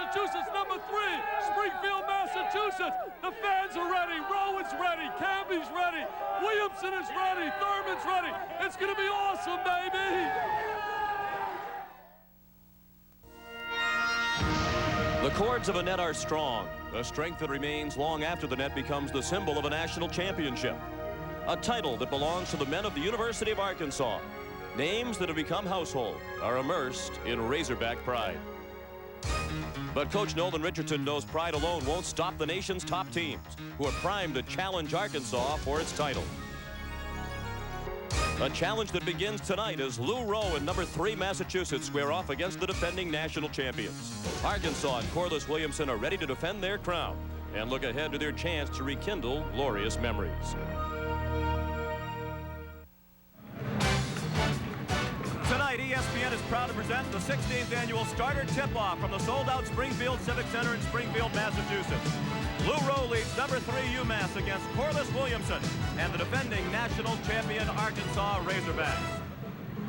Massachusetts, number 3. Springfield, Massachusetts. The fans are ready. Rowan's ready. Camby's ready. Williamson is ready. Thurman's ready. It's going to be awesome, baby. The chords of a net are strong, a strength that remains long after the net becomes the symbol of a national championship. A title that belongs to the men of the University of Arkansas. Names that have become household are immersed in Razorback pride. But Coach Nolan Richardson knows pride alone won't stop the nation's top teams, who are primed to challenge Arkansas for its title. A challenge that begins tonight as Lou Rowe and number 3 Massachusetts square off against the defending national champions. Arkansas and Corliss Williamson are ready to defend their crown and look ahead to their chance to rekindle glorious memories. Tonight, ESPN is proud to present the 16th annual starter tip-off from the sold-out Springfield Civic Center in Springfield, Massachusetts. Lou Rowe leads number 3 UMass against Corliss Williamson and the defending national champion Arkansas Razorbacks.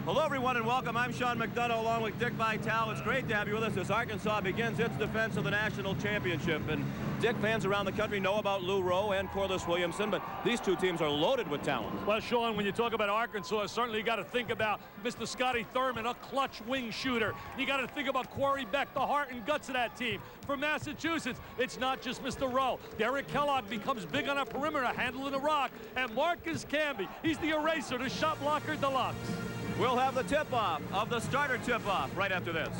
Hello, everyone, and welcome. I'm Sean McDonough along with Dick Vitale. It's great to have you with us as Arkansas begins its defense of the national championship. And Dick, fans around the country know about Lou Rowe and Corliss Williamson, but these two teams are loaded with talent. Well, Sean, when you talk about Arkansas, certainly you got to think about Mr. Scotty Thurman, a clutch wing shooter. You got to think about Corey Beck, the heart and guts of that team. For Massachusetts, it's not just Mr. Rowe. Derek Kellogg becomes big on a perimeter, handling the rock. And Marcus Camby, he's the eraser, the shot blocker deluxe. We'll have the tip-off of the starter tip-off right after this.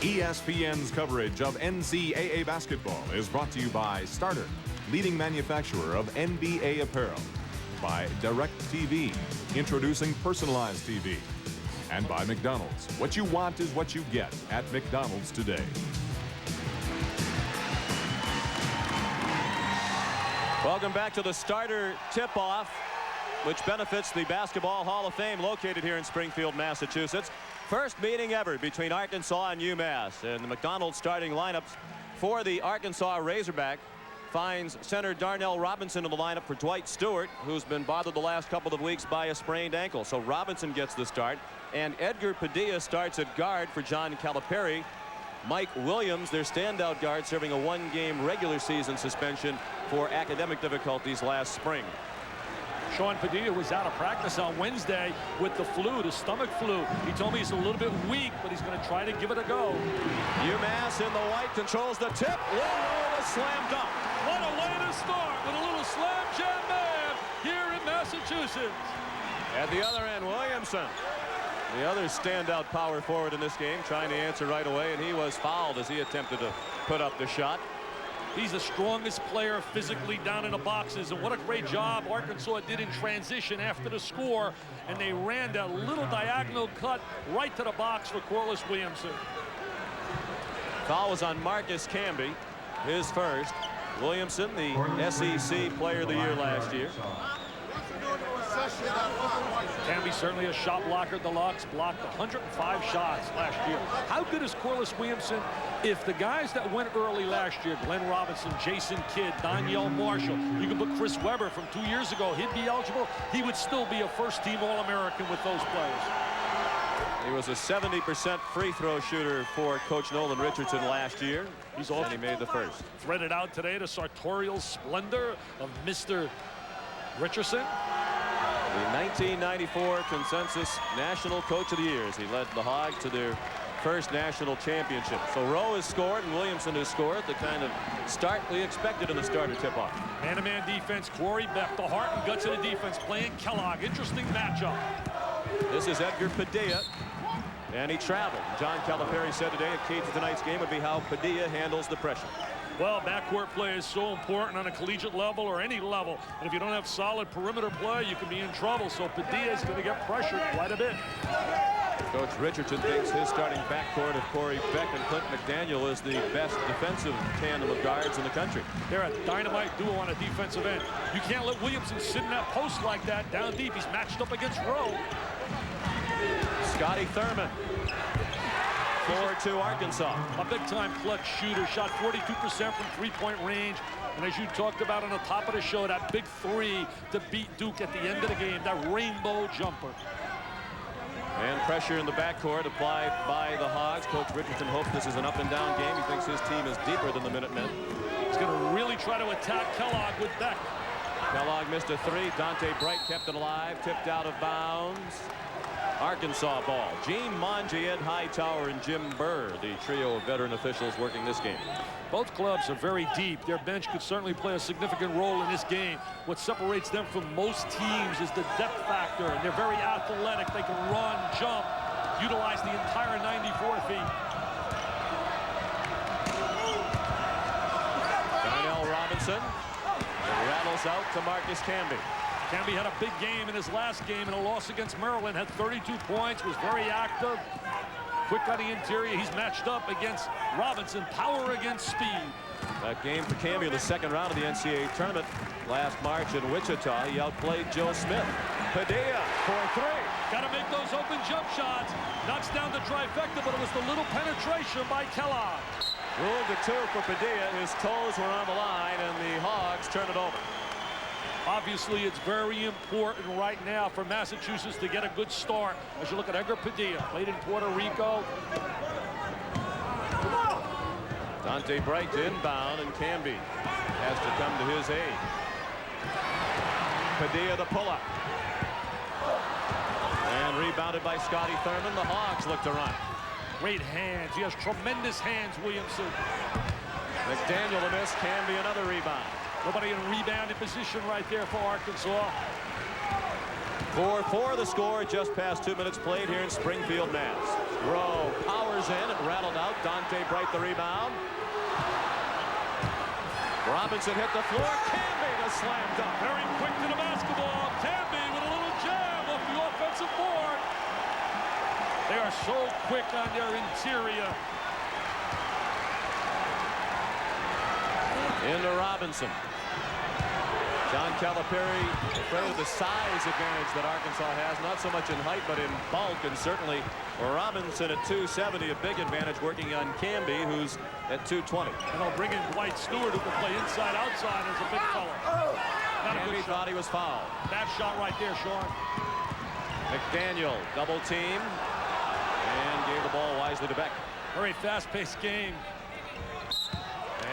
ESPN's coverage of NCAA basketball is brought to you by Starter, leading manufacturer of NBA apparel, by DirecTV, introducing personalized TV, and by McDonald's. What you want is what you get at McDonald's today. Welcome back to the starter tip-off, which benefits the Basketball Hall of Fame located here in Springfield, Massachusetts. First meeting ever between Arkansas and UMass. And the McDonald's starting lineups for the Arkansas Razorback finds center Darnell Robinson in the lineup for Dwight Stewart, who's been bothered the last couple of weeks by a sprained ankle. So Robinson gets the start. And Edgar Padilla starts at guard for John Calipari. Mike Williams, their standout guard, serving a 1-game regular season suspension for academic difficulties last spring. Sean Padilla was out of practice on Wednesday with the flu, the stomach flu. He told me he's a little bit weak, but he's going to try to give it a go. UMass in the white controls the tip. Lou Rowe is slammed up. What a way to start with a little slam jam man here in Massachusetts. At the other end, Williamson, the other standout power forward in this game, trying to answer right away, and he was fouled as he attempted to put up the shot. He's the strongest player physically down in the boxes, and what a great job Arkansas did in transition after the score, and they ran that little diagonal cut right to the box for Corliss Williamson. Foul was on Marcus Camby, his first. Williamson, the SEC Player of the Year last year. Camby certainly a shot blocker deluxe, blocked 105 shots last year. How good is Corliss Williamson if the guys that went early last year, Glenn Robinson, Jason Kidd, Danielle Marshall, you can put Chris Webber from 2 years ago, he'd be eligible, he would still be a first-team All-American with those players. He was a 70% free throw shooter for Coach Nolan Richardson last year. And he made the first. Threaded out today to sartorial splendor of Mr. Richardson. The 1994 consensus National Coach of the Year. He led the Hogs to their first national championship. So Rowe has scored and Williamson has scored, the kind of start we expected in the starter tip-off. Man-to-man defense, Corey Beck, the heart and guts of the defense, playing Kellogg. Interesting matchup. This is Edgar Padilla, and he traveled. John Calipari said today a key to tonight's game would be how Padilla handles the pressure. Well, backcourt play is so important on a collegiate level or any level. And if you don't have solid perimeter play, you can be in trouble. So Padilla is going to get pressured quite a bit. Coach Richardson thinks his starting backcourt of Corey Beck and Clint McDaniel is the best defensive tandem of guards in the country. They're a dynamite duo on a defensive end. You can't let Williamson sit in that post like that down deep. He's matched up against Rowe. Scotty Thurman. 4-2 Arkansas. A big-time clutch shooter. Shot 42% from three-point range. And as you talked about on the top of the show, that big three to beat Duke at the end of the game, that rainbow jumper. And pressure in the backcourt applied by the Hogs. Coach Richardson hopes this is an up-and-down game. He thinks his team is deeper than the Minutemen. He's going to really try to attack Kellogg with Beck. Kellogg missed a three. Dante Bright kept it alive. Tipped out of bounds. Arkansas ball. Gene Monge, Ed Hightower, and Jim Burr, the trio of veteran officials working this game. Both clubs are very deep. Their bench could certainly play a significant role in this game. What separates them from most teams is the depth factor, and they're very athletic. They can run, jump, utilize the entire 94 feet. Darnell Robinson rattles out to Marcus Camby. Camby had a big game in his last game in a loss against Maryland, had 32 points, was very active. Quick on the interior. He's matched up against Robinson. Power against speed. That game for Camby in the second round of the NCAA tournament last March in Wichita. He outplayed Joe Smith. Padilla for three. Got to make those open jump shots. Knocks down the trifecta, but it was the little penetration by Kellogg. Ruled to two for Padilla. His toes were on the line, and the Hogs turn it over. Obviously, it's very important right now for Massachusetts to get a good start. As you look at Edgar Padilla, played in Puerto Rico. Dante Bright to inbound, and Camby has to come to his aid. Padilla the pull-up. And rebounded by Scotty Thurman. The Hogs look to run. Great hands. He has tremendous hands, Williamson. McDaniel to miss. Camby another rebound. Nobody in rebounding position right there for Arkansas. 4-4 the score, just past 2 minutes played here in Springfield, Mass. Rowe powers in and rattled out. Dante Bright the rebound. Robinson hit the floor. Camby the slam dunk. Very quick to the basketball. Camby with a little jam off the offensive board. They are so quick on their interior. Into Robinson. John Calipari afraid of the size advantage that Arkansas has, not so much in height, but in bulk, and certainly Robinson at 270, a big advantage working on Camby, who's at 220. And they'll bring in Dwight Stewart, who can play inside, outside as a big fella. Not a good shot. Thought he was fouled. Bad shot right there, Sean. McDaniel double team and gave the ball wisely to Beck. Very fast-paced game.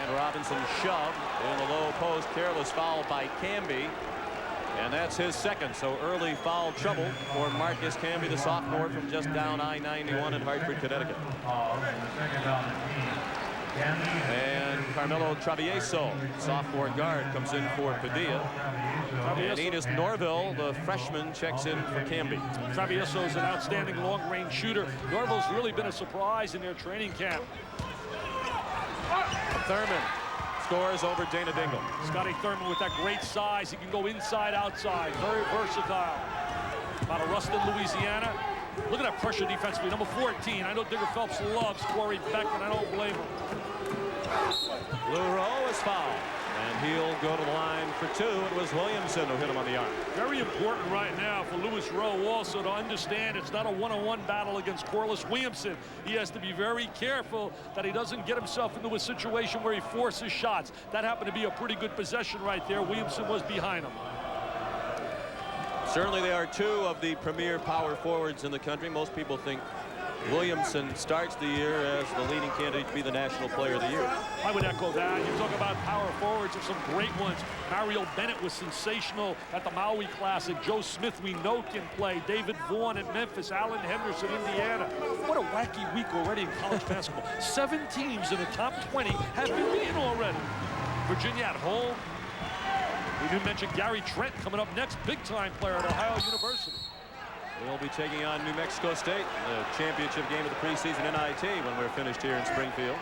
And Robinson shoved in the low post, careless foul by Camby, and that's his second. So early foul trouble for Marcus Camby, the sophomore from just down I-91 in Hartford, Connecticut. And Carmelo Travieso, sophomore guard, comes in for Padilla. And Enos Norville, the freshman, checks in for Camby. Travieso is an outstanding long-range shooter. Norville's really been a surprise in their training camp. Thurman scores over Dana Dingle. Scotty Thurman with that great size. He can go inside, outside. Very versatile. Out of Ruston, Louisiana. Look at that pressure defensively. Number 14. I know Digger Phelps loves Corey Beck, and I don't blame him. Lou Rowe is fouled, and he'll go to the line for two. It was Williamson who hit him on the arm. Very important right now for Lewis Rowe also to understand it's not a one-on-one battle against Corliss Williamson. He has to be very careful that he doesn't get himself into a situation where he forces shots. That happened to be a pretty good possession right there. Williamson was behind him. Certainly they are two of the premier power forwards in the country. Most people think Williamson starts the year as the leading candidate to be the National Player of the Year. I would echo that. You talk about power forwards, there's some great ones. Mario Bennett was sensational at the Maui Classic. Joe Smith, we know, can play. David Vaughn at Memphis. Alan Henderson, Indiana. What a wacky week already in college basketball. 7 teams in the top 20 have been beaten already. Virginia at home. We didn't mention Gary Trent coming up next. Big-time player at Ohio University. We'll be taking on New Mexico State, the championship game of the preseason NIT when we're finished here in Springfield.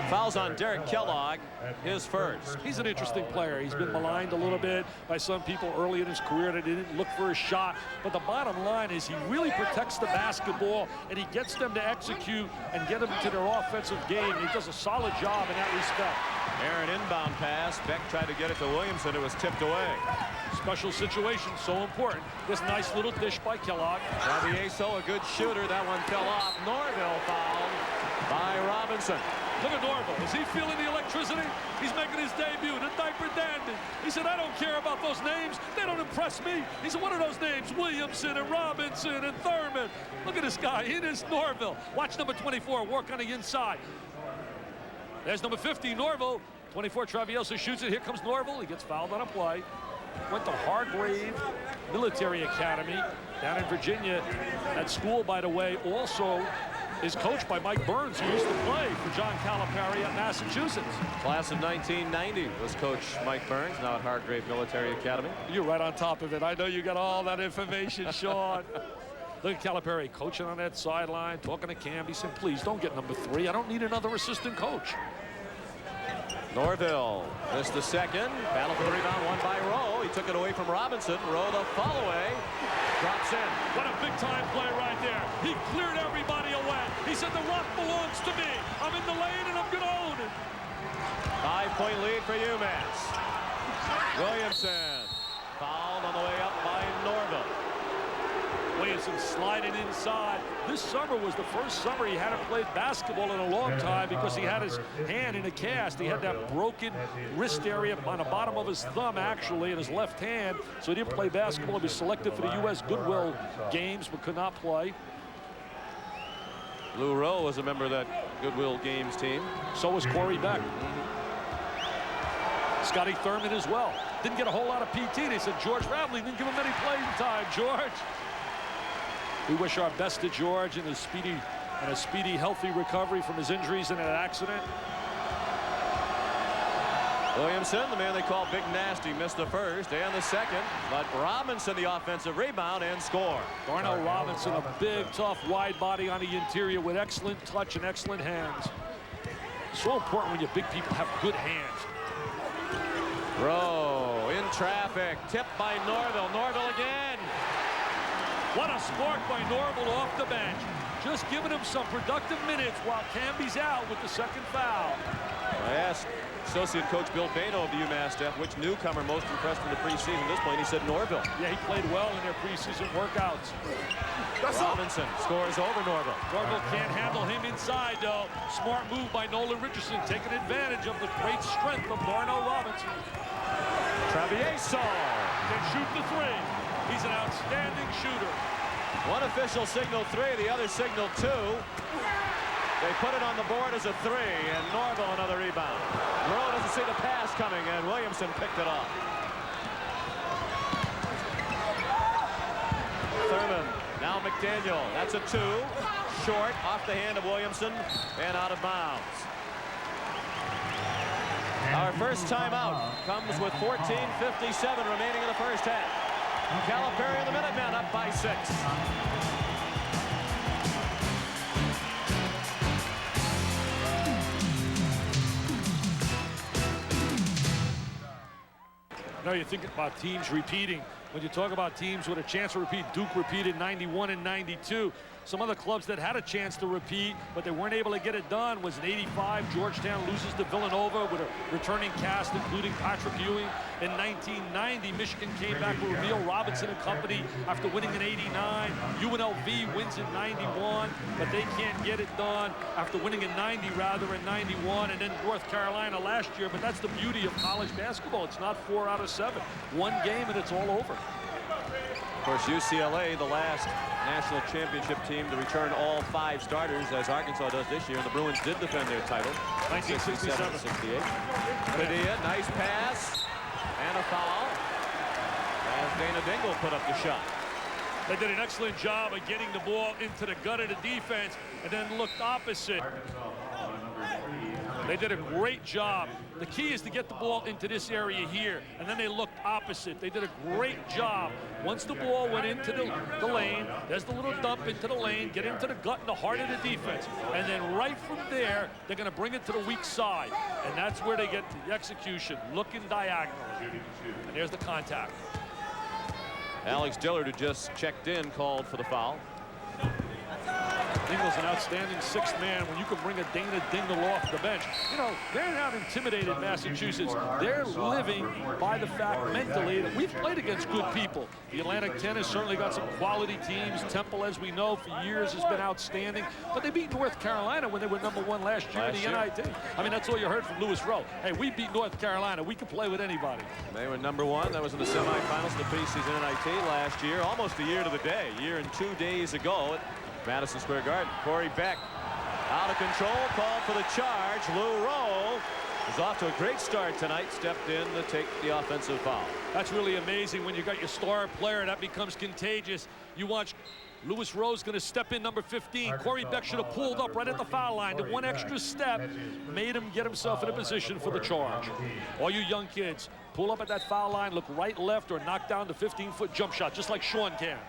Fouls on Derek Kellogg, his first. He's an interesting player. He's been maligned a little bit by some people early in his career that he didn't look for a shot. But the bottom line is he really protects the basketball, and he gets them to execute and get them to their offensive game. He does a solid job in that respect. Aaron inbound pass. Beck tried to get it to Williamson. It was tipped away. Special situation, so important. This nice little dish by Kellogg. Travieso, a good shooter. That one fell off. Norville fouled by Robinson. Look at Norville. Is he feeling the electricity? He's making his debut. The diaper dandy. He said, I don't care about those names. They don't impress me. He said, what are those names? Williamson and Robinson and Thurman. Look at this guy. It is Norville. Watch number 24 work on the inside. There's number 50, Norville. 24, Travieso shoots it. Here comes Norville. He gets fouled on a play. Went to Hargrave Military Academy down in Virginia. That school, by the way, also is coached by Mike Burns, who used to play for John Calipari at Massachusetts. Class of 1990 was Coach Mike Burns, now at Hargrave Military Academy. You're right on top of it. I know you got all that information, Sean. Look at Calipari coaching on that sideline, talking to Cam. He said, please don't get number 3. I don't need another assistant coach. Norville missed the second. Battle for the rebound, won by Rowe. He took it away from Robinson. Rowe the follow away. Drops in. What a big-time play right there. He cleared everybody away. He said, the rock belongs to me. I'm in the lane, and I'm going to own it. 5-point lead for UMass. Williamson fouled on the way up by Norville. Williamson sliding inside. This summer was the first summer he hadn't played basketball in a long time because he had his hand in a cast. He had that broken wrist area on the bottom of his thumb, actually, in his left hand. So he didn't play basketball. He was selected for the U.S. Goodwill games, but could not play. Lou Rowe was a member of that Goodwill Games team. So was Corey Beck. Scotty Thurman as well. Didn't get a whole lot of PT. They said George Raveley didn't give him any playing time. George. We wish our best to George and a speedy, healthy recovery from his injuries in that accident. Williamson, the man they call Big Nasty, missed the first and the second, but Robinson the offensive rebound and score. Darnell Robinson, a big, tough, wide body on the interior with excellent touch and excellent hands. So important when your big people have good hands. Rowe in traffic, tipped by Norville. Norville again. What a spark by Norville off the bench. Just giving him some productive minutes while Camby's out with the second foul. I asked associate coach Bill Bano of the UMass staff which newcomer most impressed in the preseason. At this point, he said Norville. Yeah, he played well in their preseason workouts. Robinson scores over Norville. Norville can't handle him inside, though. Smart move by Nolan Richardson, taking advantage of the great strength of Darnell Robinson. Travieso can shoot the 3. He's an outstanding shooter. One official signaled 3, the other signaled 2. They put it on the board as a 3, and Norville another rebound. Rowe doesn't see the pass coming, and Williamson picked it off. Thurman, now McDaniel. That's a 2. Short, off the hand of Williamson, and out of bounds. Our first timeout comes with 14:57 remaining in the first half. Calipari and the Minutemen up by 6. Now you think about teams repeating. When you talk about teams with a chance to repeat, Duke repeated 91 and 92. Some other clubs that had a chance to repeat, but they weren't able to get it done, was in 85. Georgetown loses to Villanova with a returning cast, including Patrick Ewing. In 1990, Michigan came back with Emil Robinson and company after winning in 89. UNLV wins in 91, but they can't get it done after winning in 90, rather, in 91. And then North Carolina last year, but that's the beauty of college basketball. It's not 4 out of 7. One game and it's all over. Of course, UCLA, the last national championship team to return all 5 starters, as Arkansas does this year, and the Bruins did defend their title. 1967-68. Padilla, nice pass, and a foul. As Dana Dingle put up the shot. They did an excellent job of getting the ball into the gut of the defense and then looked opposite. They did a great job. The key is to get the ball into this area here, and then they looked opposite. They did a great job. Once the ball went into the lane, there's the little dump into the lane, get into the gut and the heart of the defense. And then right from there, they're going to bring it to the weak side. And that's where they get the execution, looking diagonally. And there's the contact. Alex Dillard, who just checked in, called for the foul. Dingle's an outstanding sixth man. When you can bring a Dana Dingle off the bench, you know, they're not intimidated, Massachusetts. They're living by the fact mentally that we've played against good people. The Atlantic 10 has certainly got some quality teams. Temple, as we know, for years has been outstanding. But they beat North Carolina when they were #1 last year in the NIT. I mean, that's all you heard from Lewis Rowe. Hey, we beat North Carolina. We can play with anybody. They were #1. That was in the semifinals of the preseason NIT last year. Almost a year to the day. A year and 2 days ago. Madison Square Garden. Corey Beck out of control, called for the charge. Lou Rowe is off to a great start tonight, stepped in to take the offensive foul. That's really amazing when you got your star player. That becomes contagious. You watch Lewis Rowe's going to step in, number 15. Corey Beck should have pulled up right at the foul line. The one extra step made him get himself in a position for the charge. All you young kids, pull up at that foul line, look right, left, or knock down the 15-foot jump shot, just like Sean can.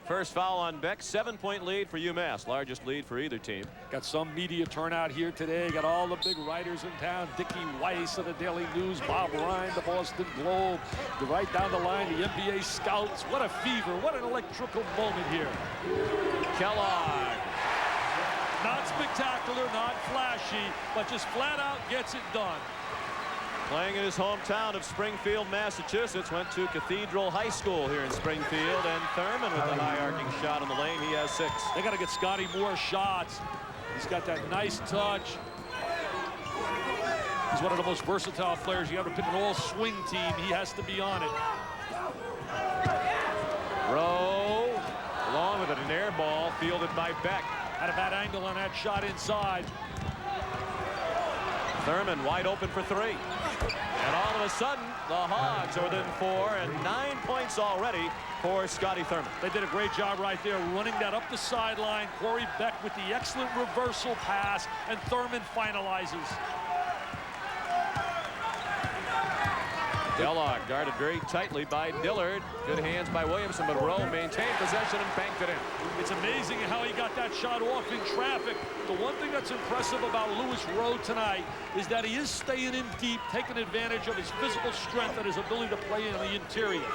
First foul on Beck, 7-point lead for UMass, largest lead for either team. Got some media turnout here today. Got all the big writers in town. Dickie Weiss of the Daily News, Bob Ryan, the Boston Globe, right down the line, the NBA scouts. What a fever, what an electrical moment here. Kellogg. Not spectacular, not flashy, but just flat out gets it done. Playing in his hometown of Springfield, Massachusetts, went to Cathedral High School here in Springfield, and Thurman with a high arcing shot in the lane. He has 6. They got to get Scotty more shots. He's got that nice touch. He's one of the most versatile players. You ever pick an all-swing team, he has to be on it. Rowe, along with an air ball, fielded by Beck. Had a bad angle on that shot inside. Thurman wide open for 3. And all of a sudden, the Hogs are within 4 and 9 points already for Scotty Thurman. They did a great job right there, running that up the sideline. Corey Beck with the excellent reversal pass, and Thurman finalizes. Kellogg guarded very tightly by Dillard. Good hands by Williamson, but Rowe maintained possession and banked it in. It's amazing how he got that shot off in traffic. The one thing that's impressive about Lewis Rowe tonight is that he is staying in deep, taking advantage of his physical strength and his ability to play in the interior.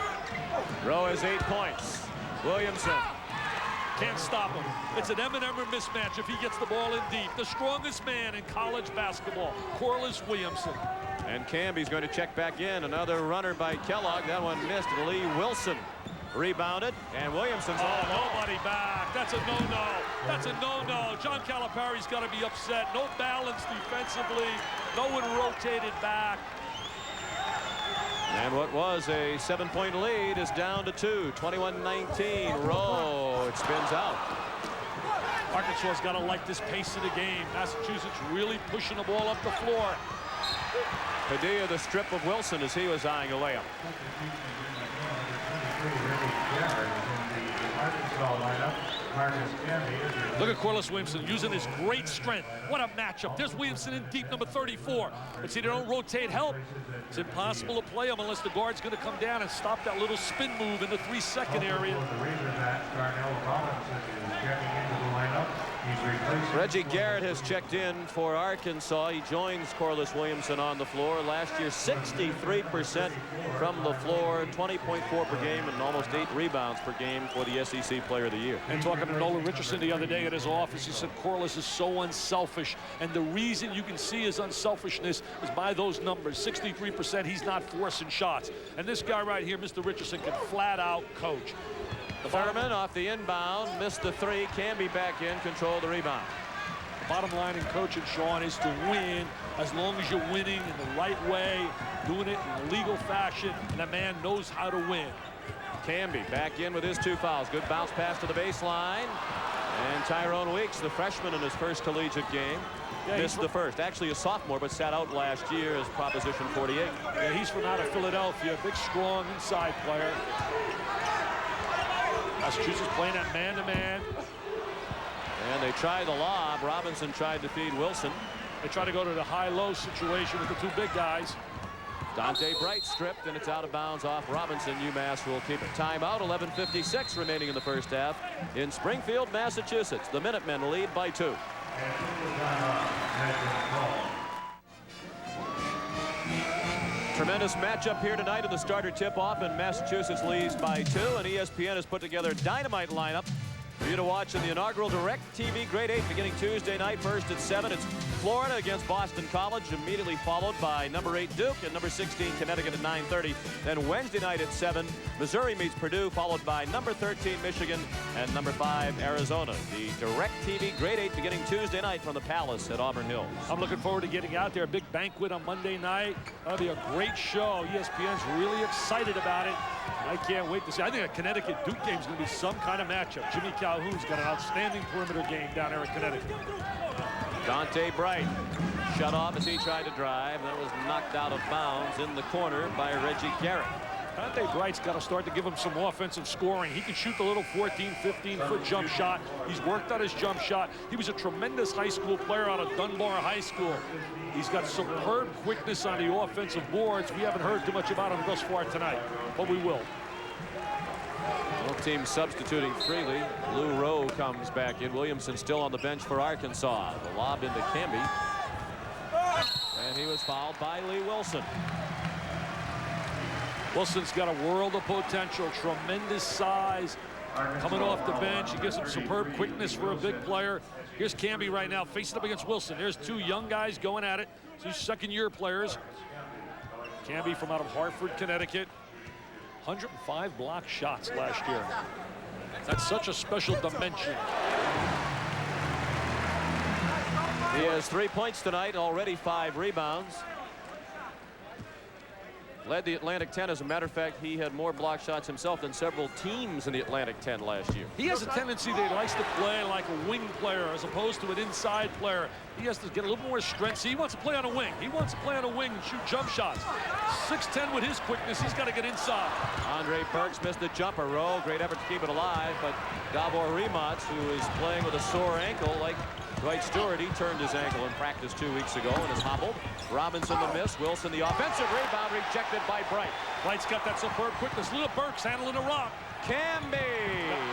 Rowe has 8 points. Williamson. Can't stop him. It's an M&M mismatch if he gets the ball in deep. The strongest man in college basketball, Corliss Williamson. And Camby's going to check back in. Another runner by Kellogg. That one missed. Lee Wilson rebounded, and Williamson's nobody back. That's a no-no. That's a no-no. John Calipari's got to be upset. No balance defensively. No one rotated back. And what was a 7-point lead is down to 2. 21-19. Rowe. It spins out. Arkansas's got to like this pace of the game. Massachusetts really pushing the ball up the floor. Padilla, the strip of Wilson as he was eyeing a layup. Look at Corliss Williamson using his great strength. What a matchup. There's Williamson in deep, number 34. But see, they don't rotate help. It's impossible to play him unless the guard's going to come down and stop that little spin move in the 3-second area. Reggie Garrett has checked in for Arkansas. He joins Corliss Williamson on the floor. Last year, 63% from the floor, 20.4 per game, and almost 8 rebounds per game for the SEC Player of the Year. And talking to Nolan Richardson the other day at his office, he said Corliss is so unselfish. And the reason you can see his unselfishness is by those numbers. 63%, he's not forcing shots. And this guy right here, Mr. Richardson, can flat out coach. Thurman off the inbound, missed the 3. Camby back in, control the rebound. The bottom line in coaching, Sean, is to win as long as you're winning in the right way, doing it in a legal fashion, and that man knows how to win. Camby back in with his 2 fouls. Good bounce pass to the baseline. And Tyrone Weeks, the freshman in his first collegiate game, missed the first. Actually a sophomore, but sat out last year as Proposition 48. Yeah, he's from out of Philadelphia. Big, strong inside player. Massachusetts playing that man-to-man. And they try the lob. Robinson tried to feed Wilson. They try to go to the high-low situation with the two big guys. Dante Bright stripped, and it's out of bounds off Robinson. UMass will keep it. Timeout. 11:56 remaining in the first half in Springfield, Massachusetts. The Minutemen lead by 2. Tremendous matchup here tonight in the starter tip-off, and Massachusetts leads by 2. And ESPN has put together a dynamite lineup for you to watch in the inaugural Direct TV Grade 8 beginning Tuesday night. First at 7, it's Florida against Boston College, immediately followed by number 8 Duke and number 16 Connecticut at 9:30. Then Wednesday night at 7, Missouri meets Purdue, followed by number 13 Michigan and number 5 Arizona. The Direct TV Grade 8 beginning Tuesday night from the Palace at Auburn Hills. I'm looking forward to getting out there. A big banquet on Monday night. That'll be a great show. ESPN's really excited about it. I can't wait to see. I think a Connecticut-Duke game is going to be some kind of matchup. Jimmy Calhoun's got an outstanding perimeter game down there in Connecticut. Dante Bright shut off as he tried to drive. That was knocked out of bounds in the corner by Reggie Garrett. Dante Bright's got to start to give him some offensive scoring. He can shoot the little 14, 15-foot jump shot. He's worked on his jump shot. He was a tremendous high school player out of Dunbar High School. He's got superb quickness on the offensive boards. We haven't heard too much about him thus far tonight, but we will. Both teams substituting freely. Lou Rowe comes back in. Williamson still on the bench for Arkansas. The lob into Camby. And he was fouled by Lee Wilson. Wilson's got a world of potential, tremendous size. Coming off the bench, he gets some superb quickness for a big player. Here's Camby right now facing up against Wilson. There's two young guys going at it. Two second-year players. Camby from out of Hartford, Connecticut. 105 block shots last year. That's such a special dimension. He has 3 points tonight, already 5 rebounds. Led the Atlantic 10. As a matter of fact, he had more block shots himself than several teams in the Atlantic 10 last year. He has a tendency that he likes to play like a wing player as opposed to an inside player. He has to get a little more strength. See, he wants to play on a wing. He wants to play on a wing and shoot jump shots. 6'10" with his quickness, he's got to get inside. Andre Burks missed the jumper. Rowe, great effort to keep it alive, but Gabor Rimac, who is playing with a sore ankle like Dwight Stewart, he turned his ankle in practice 2 weeks ago and is hobbled. Robinson the miss. Wilson the offensive rebound rejected by Bright. Bright's got that superb quickness. Little Burks handling a rock. Camby.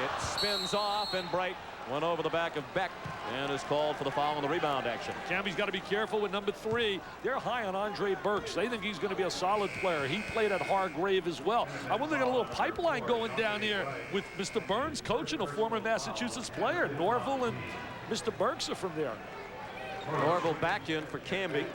It spins off, and Bright went over the back of Beck and is called for the foul on the rebound action. Camby's got to be careful with number 3. They're high on Andre Burks. They think he's going to be a solid player. He played at Hargrave as well. I wonder if they got a little pipeline going down here with Mr. Burns coaching a former Massachusetts player. Norville and Mr. Burks are from there. Norville back in for Camby.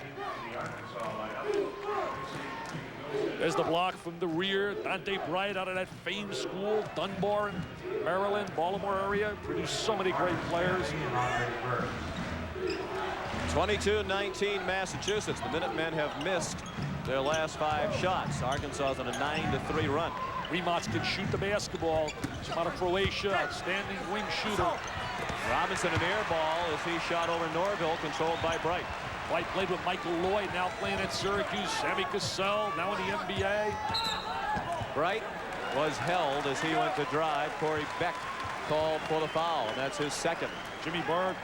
There's the block from the rear. Dante Bright out of that famed school, Dunbar in Maryland, Baltimore area. Produced so many great players. 22-19 Massachusetts. The Minutemen have missed their last 5 shots. Arkansas is on a 9-3 run. Rimac can shoot the basketball. He's out of Croatia, outstanding wing shooter. Robinson an air ball as he shot over Norville, controlled by Bright. Bright played with Michael Lloyd, now playing at Syracuse. Sammy Cassell, now in the NBA. Bright was held as he went to drive. Corey Beck called for the foul, and that's his second. Jimmy Berg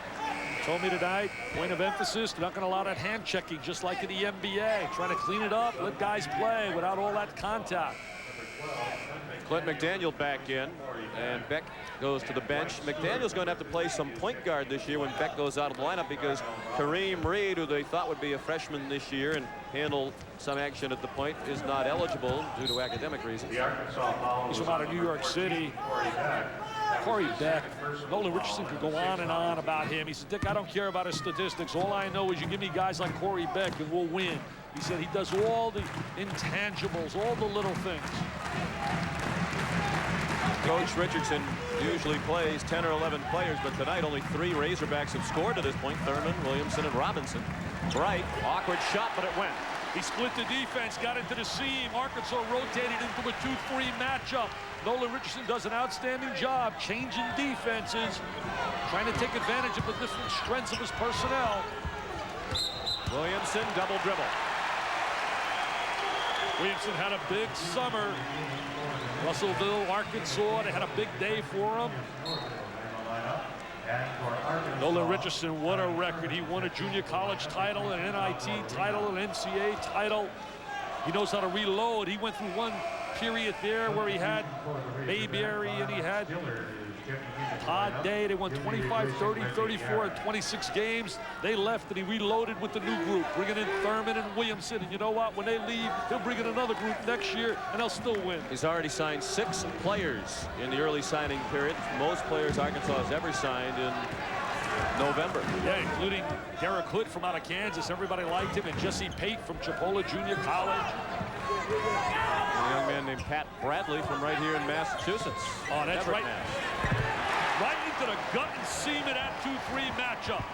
told me tonight, point of emphasis, they're not going to allow that hand checking just like in the NBA. Trying to clean it up, let guys play without all that contact. Clint McDaniel back in, and Beck goes to the bench. McDaniel's going to have to play some point guard this year when Beck goes out of the lineup, because Kareem Reed, who they thought would be a freshman this year and handle some action at the point, is not eligible due to academic reasons. He's from out of New York City. Corey Beck. Nolan Richardson could go on and on about him. He said, Dick, I don't care about his statistics. All I know is you give me guys like Corey Beck and we'll win. He said he does all the intangibles, all the little things. Coach Richardson usually plays 10 or 11 players, but tonight only 3 Razorbacks have scored to this point: Thurman, Williamson, and Robinson. Bright, awkward shot, but it went. He split the defense, got into the seam. Arkansas rotated into a 2-3 matchup. Nolan Richardson does an outstanding job changing defenses, trying to take advantage of the different strengths of his personnel. Williamson, double dribble. Williamson had a big summer. Russellville, Arkansas, they had a big day for him. Nolan Richardson, what a record. He won a junior college title, an NIT title, an NCAA title. He knows how to reload. He went through one period there where he had Mayberry and he had Todd Day. They won 25, 30, 34, and 26 games. They left and he reloaded with the new group, bringing in Thurman and Williamson. And you know what? When they leave, he'll bring in another group next year and they'll still win. He's already signed 6 players in the early signing period. Most players Arkansas has ever signed in November. Yeah, including Derek Hood from out of Kansas. Everybody liked him. And Jesse Pate from Chipola Junior College. A young man named Pat Bradley from right here in Massachusetts. Oh, that's Everett, right. Mass. Right into the gut and seam of that 2-3 matchup.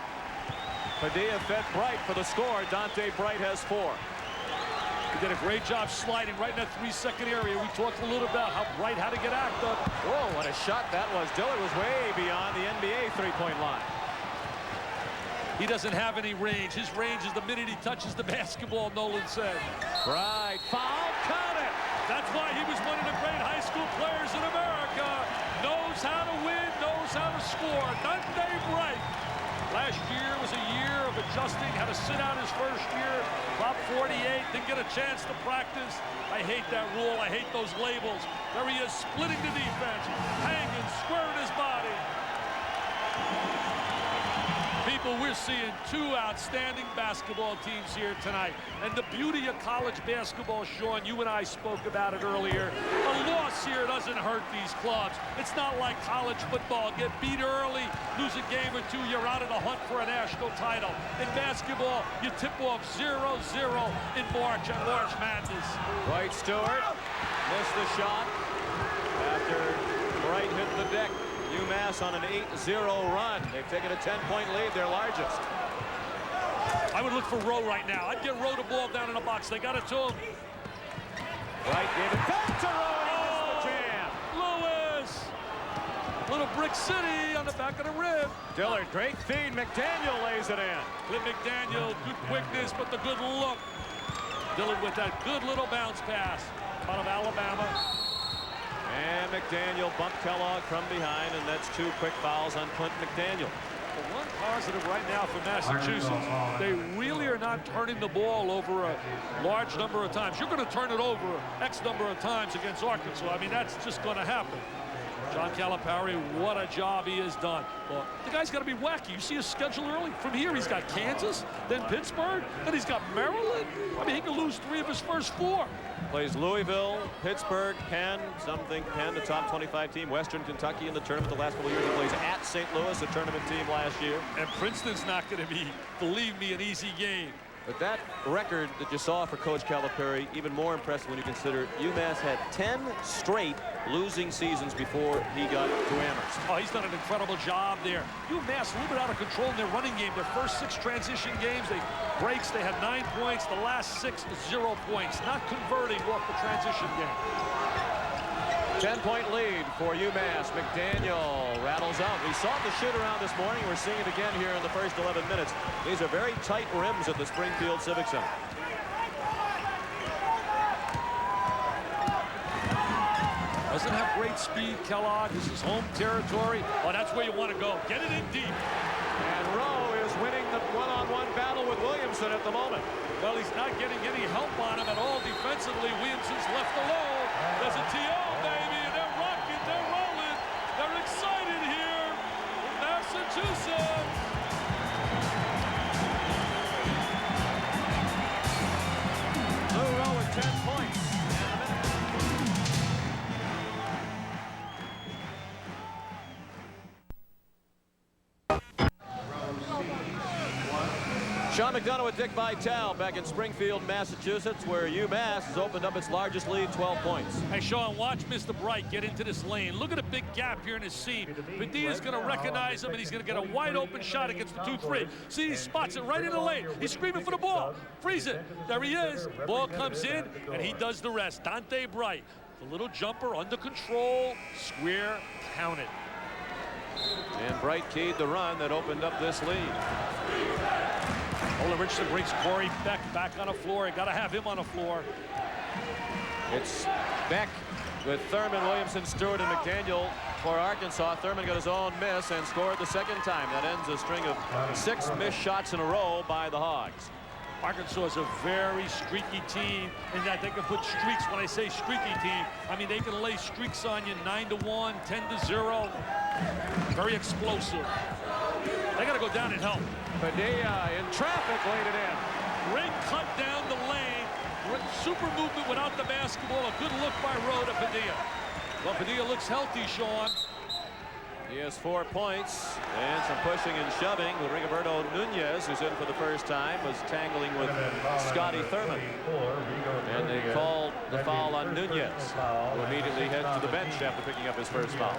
Padilla fed Bright for the score. Dante Bright has 4. He did a great job sliding right in that 3-second area. We talked a little about how Bright had to get active. Whoa, what a shot that was. Dillard was way beyond the NBA three-point line. He doesn't have any range. His range is the minute he touches the basketball, Nolan said. Bright, foul, count it. That's why he was one of the great high school players in America. Knows how to win, knows how to score. Dante Bright. Last year was a year of adjusting, had to sit out his first year. Top 48, didn't get a chance to practice. I hate that rule, I hate those labels. There he is, splitting the defense, hanging, squaring his body. People, we're seeing 2 outstanding basketball teams here tonight. And the beauty of college basketball, Sean, you and I spoke about it earlier. A loss here doesn't hurt these clubs. It's not like college football. Get beat early, lose a game or 2, you're out of the hunt for a national title. In basketball, you tip off 0-0 in March at March Madness. Dwight Stewart missed the shot after Bright hit the deck. UMass on an 8-0 run. They've taken a 10-point lead, their largest. I would look for Rowe right now. I'd get Rowe the ball down in the box. They got it to him. Bright gave it back to Rowe. He missed the jam. Lewis. Little Brick City on the back of the rim. Dillard, great feed. McDaniel lays it in. Clint McDaniel, good quickness, but the good look. Dillard with that good little bounce pass out of Alabama. And McDaniel bumped Kellogg from behind, and that's 2 quick fouls on Clint McDaniel. The one positive right now for Massachusetts, they really are not turning the ball over a large number of times. You're going to turn it over X number of times against Arkansas. I mean, that's just going to happen. John Calipari, what a job he has done. Well, the guy's got to be wacky. You see his schedule early. From here, he's got Kansas, then Pittsburgh, then he's got Maryland. I mean, he could lose 3 of his first 4. Plays Louisville, Pittsburgh, Penn. Some think Penn, the top 25 team. Western Kentucky in the tournament the last couple of years. He plays at St. Louis, a tournament team last year. And Princeton's not going to be, believe me, an easy game. But that record that you saw for Coach Calipari, even more impressive when you consider UMass had 10 straight losing seasons before he got to Amherst. Oh, he's done an incredible job there. UMass a little bit out of control in their running game. Their first 6 transition games, they had 9 points. The last 6, 0 points. Not converting off the transition game. 10-point lead for UMass. McDaniel rattles out. We saw the shoot around this morning. We're seeing it again here in the first 11 minutes. These are very tight rims at the Springfield Civic Center. Doesn't have great speed, Kellogg. This is home territory. Oh, that's where you want to go. Get it in deep. And Rowe is winning the one-on-one battle with Williamson at the moment. Well, he's not getting any help on him at all defensively. Williamson's left alone. There's a TO, baby, and they're rocking, they're rolling. They're excited here in Massachusetts. Lou Rowe with 10 points. Sean McDonough with Dick Vitale back in Springfield, Massachusetts, where UMass has opened up its largest lead, 12 points. Hey, Sean, watch Mr. Bright get into this lane. Look at a big gap here in his seam. Padilla's going to recognize him, and he's going to get a wide-open shot against the 2-3. See, he spots it right in the lane. He's screaming for the ball. Freeze it. There he is. Ball comes in, and he does the rest. Dante Bright, the little jumper under control, square, count it. And Bright keyed the run that opened up this lead. Nolan Richardson brings Corey Beck back on the floor. You got to have him on the floor. It's Beck with Thurman, Williamson, Stewart, and McDaniel for Arkansas. Thurman got his own miss and scored the second time. That ends a string of 6 missed shots in a row by the Hogs. Arkansas is a very streaky team in that they can put streaks. When I say streaky team, I mean they can lay streaks on you 9-1, 10-0. Very explosive. They got to go down and help. Padilla in traffic laid it in. Great cut down the lane. Super movement without the basketball. A good look by Rowe to Padilla. Well, Padilla looks healthy, Sean. He has 4 points and some pushing and shoving. With Rigoberto Nunez, who's in for the first time, was tangling with Scotty Thurman. And they called the foul on Nunez, who immediately heads to the bench after picking up his first foul.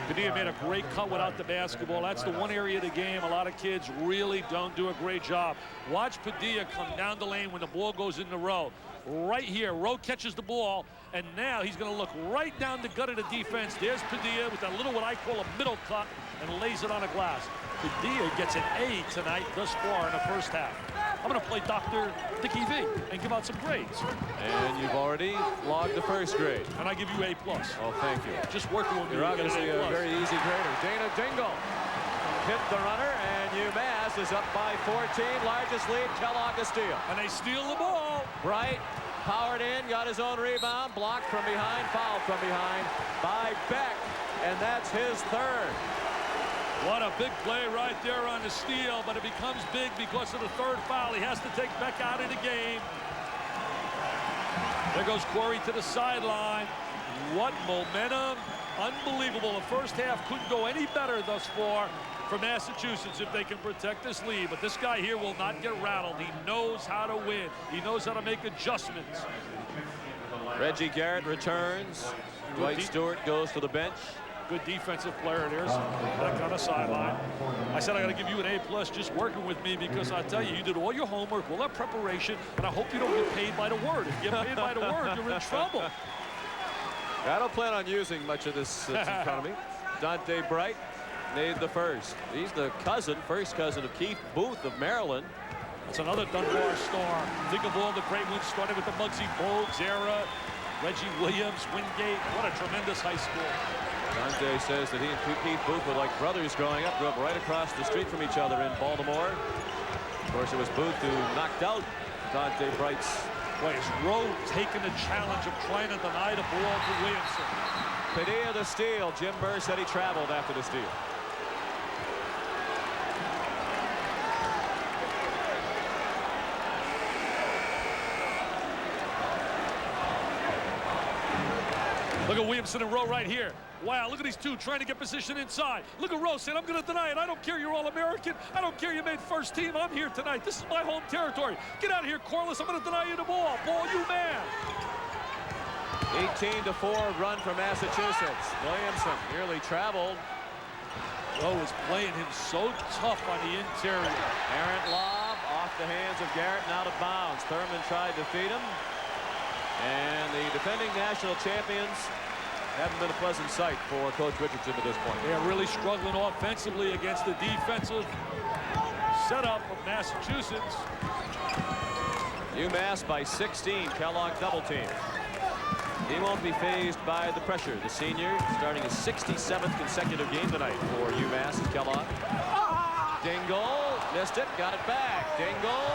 Padilla made a great cut without the basketball. That's the one area of the game a lot of kids really don't do a great job. Watch Padilla come down the lane when the ball goes into Rowe. Right here, Rowe catches the ball, and now he's going to look right down the gut of the defense. There's Padilla with that little, what I call a middle cut, and lays it on the glass. Padilla gets an A tonight thus far in the first half. I'm going to play Dr. Dickie V and give out some grades. And you've already logged the first grade. And I give you A+. Oh, thank you. Just working with me. You're obviously a very easy grader. Dana Dingle hit the runner, and UMass is up by 14. Largest lead, Kellogg to steal. And they steal the ball. Bright powered in, got his own rebound, blocked from behind, fouled from behind by Beck, and that's his third. What a big play right there on the steal, but it becomes big because of the third foul. He has to take Beck out of the game. There goes Corey to the sideline. What momentum. Unbelievable. The first half couldn't go any better thus far for Massachusetts if they can protect this lead. But this guy here will not get rattled. He knows how to win. He knows how to make adjustments. Reggie Garrett returns. Dwight Stewart goes to the bench. Good defensive player. There's Beck on the sideline. I said I got to give you an A+ just working with me because I tell you, you did all your homework, all that preparation, and I hope you don't get paid by the word. If you get paid by the word, you're in trouble. I don't plan on using much of this economy. Dante Bright made the first. He's the first cousin of Keith Booth of Maryland. That's another Dunbar star. Think of all the great ones, starting with the Muggsy Bogues era. Reggie Williams, Wingate. What a tremendous high school. Dante says that he and Keith Booth were like brothers growing up. Grew up right across the street from each other in Baltimore. Of course, it was Booth who knocked out Dante Bright's. Boy, is Rowe taking the challenge of trying to deny the ball to Williamson. Padilla the steal. Jim Burr said he traveled after the steal. Look at Williamson and Rowe right here. Wow, look at these two trying to get position inside. Look at Rowe saying, I'm going to deny it. I don't care you're All-American. I don't care you made first team. I'm here tonight. This is my home territory. Get out of here, Corliss. I'm going to deny you the ball. Ball, you man. 18-4 run for Massachusetts. Williamson nearly traveled. Rowe is playing him so tough on the interior. Errant lob off the hands of Garrett and out of bounds. Thurman tried to feed him. And the defending national champions haven't been a pleasant sight for Coach Richardson at this point. They are really struggling offensively against the defensive setup of Massachusetts. UMass by 16. Kellogg double team. He won't be fazed by the pressure. The senior starting his 67th consecutive game tonight for UMass is Kellogg. Dingle missed it, got it back. Dingle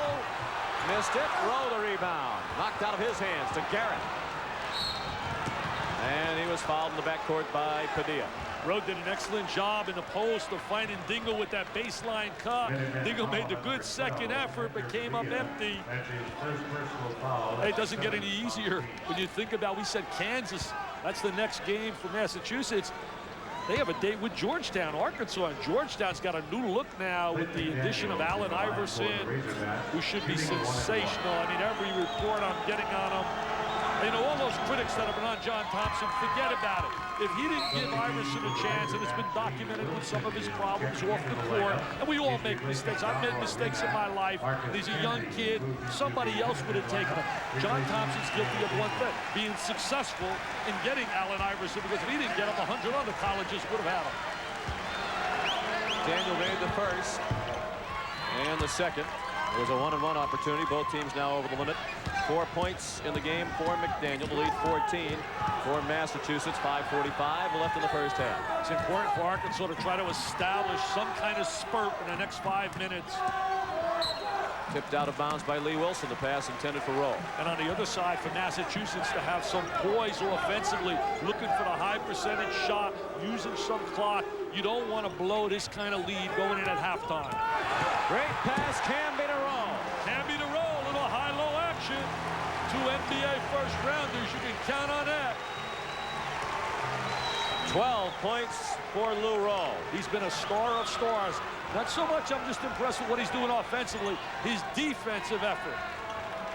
missed it. Rowe the rebound. Knocked out of his hands to Garrett. And he was fouled in the backcourt by Padilla. Rowe did an excellent job in the post of finding Dingle with that baseline cut. Dingle made the good second effort, but came up empty. Hey, it doesn't get any easier when you think about, we said Kansas, that's the next game for Massachusetts. They have a date with Georgetown, Arkansas, and Georgetown's got a new look now with the addition of Allen Iverson, who should be sensational. I mean, every report I'm getting on him, you know, all those critics that have been on John Thompson, forget about it. If he didn't give Iverson a chance, and it's been documented with some of his problems off the court, and we all make mistakes. I've made mistakes in my life. He's a young kid. Somebody else would have taken him. John Thompson's guilty of one thing, being successful in getting Allen Iverson, because if he didn't get him, 100 other colleges would have had him. Daniel made the first and the second. It was a 1-on-1 opportunity. Both teams now over the limit. 4 points in the game for McDaniel to lead 14 for Massachusetts. 5:45 left in the first half. It's important for Arkansas to try to establish some kind of spurt in the next 5 minutes. Tipped out of bounds by Lee Wilson. The pass intended for Rowe. And on the other side for Massachusetts to have some poise offensively, looking for the high percentage shot, using some clock. You don't want to blow this kind of lead going in at halftime. Great pass, Canby to Rowe. Canby to Rowe, a little high-low action. 2 NBA first-rounders, you can count on that. 12 points for Lou Rowe. He's been a star of stars. Not so much I'm just impressed with what he's doing offensively, his defensive effort.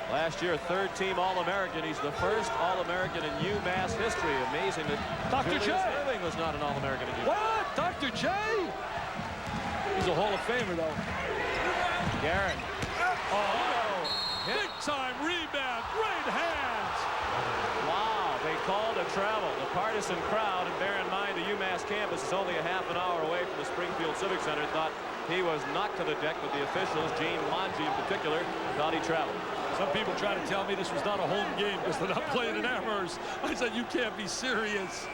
Last year, 3rd-team All-American. He's the first All-American in UMass history. Amazing that Dr. J Irving was not an All-American in UMass. What? Dr. J? He's a Hall of Famer, though. Garrett. Oh, big-time rebound. Great hands. Wow, they called a travel. The partisan crowd, and bear in mind the UMass campus is only a half an hour away from the Springfield Civic Center, thought he was knocked to the deck, but the officials, Gene Monge in particular, thought he traveled. Some people try to tell me this was not a home game because they're not playing in Amherst. I said, you can't be serious.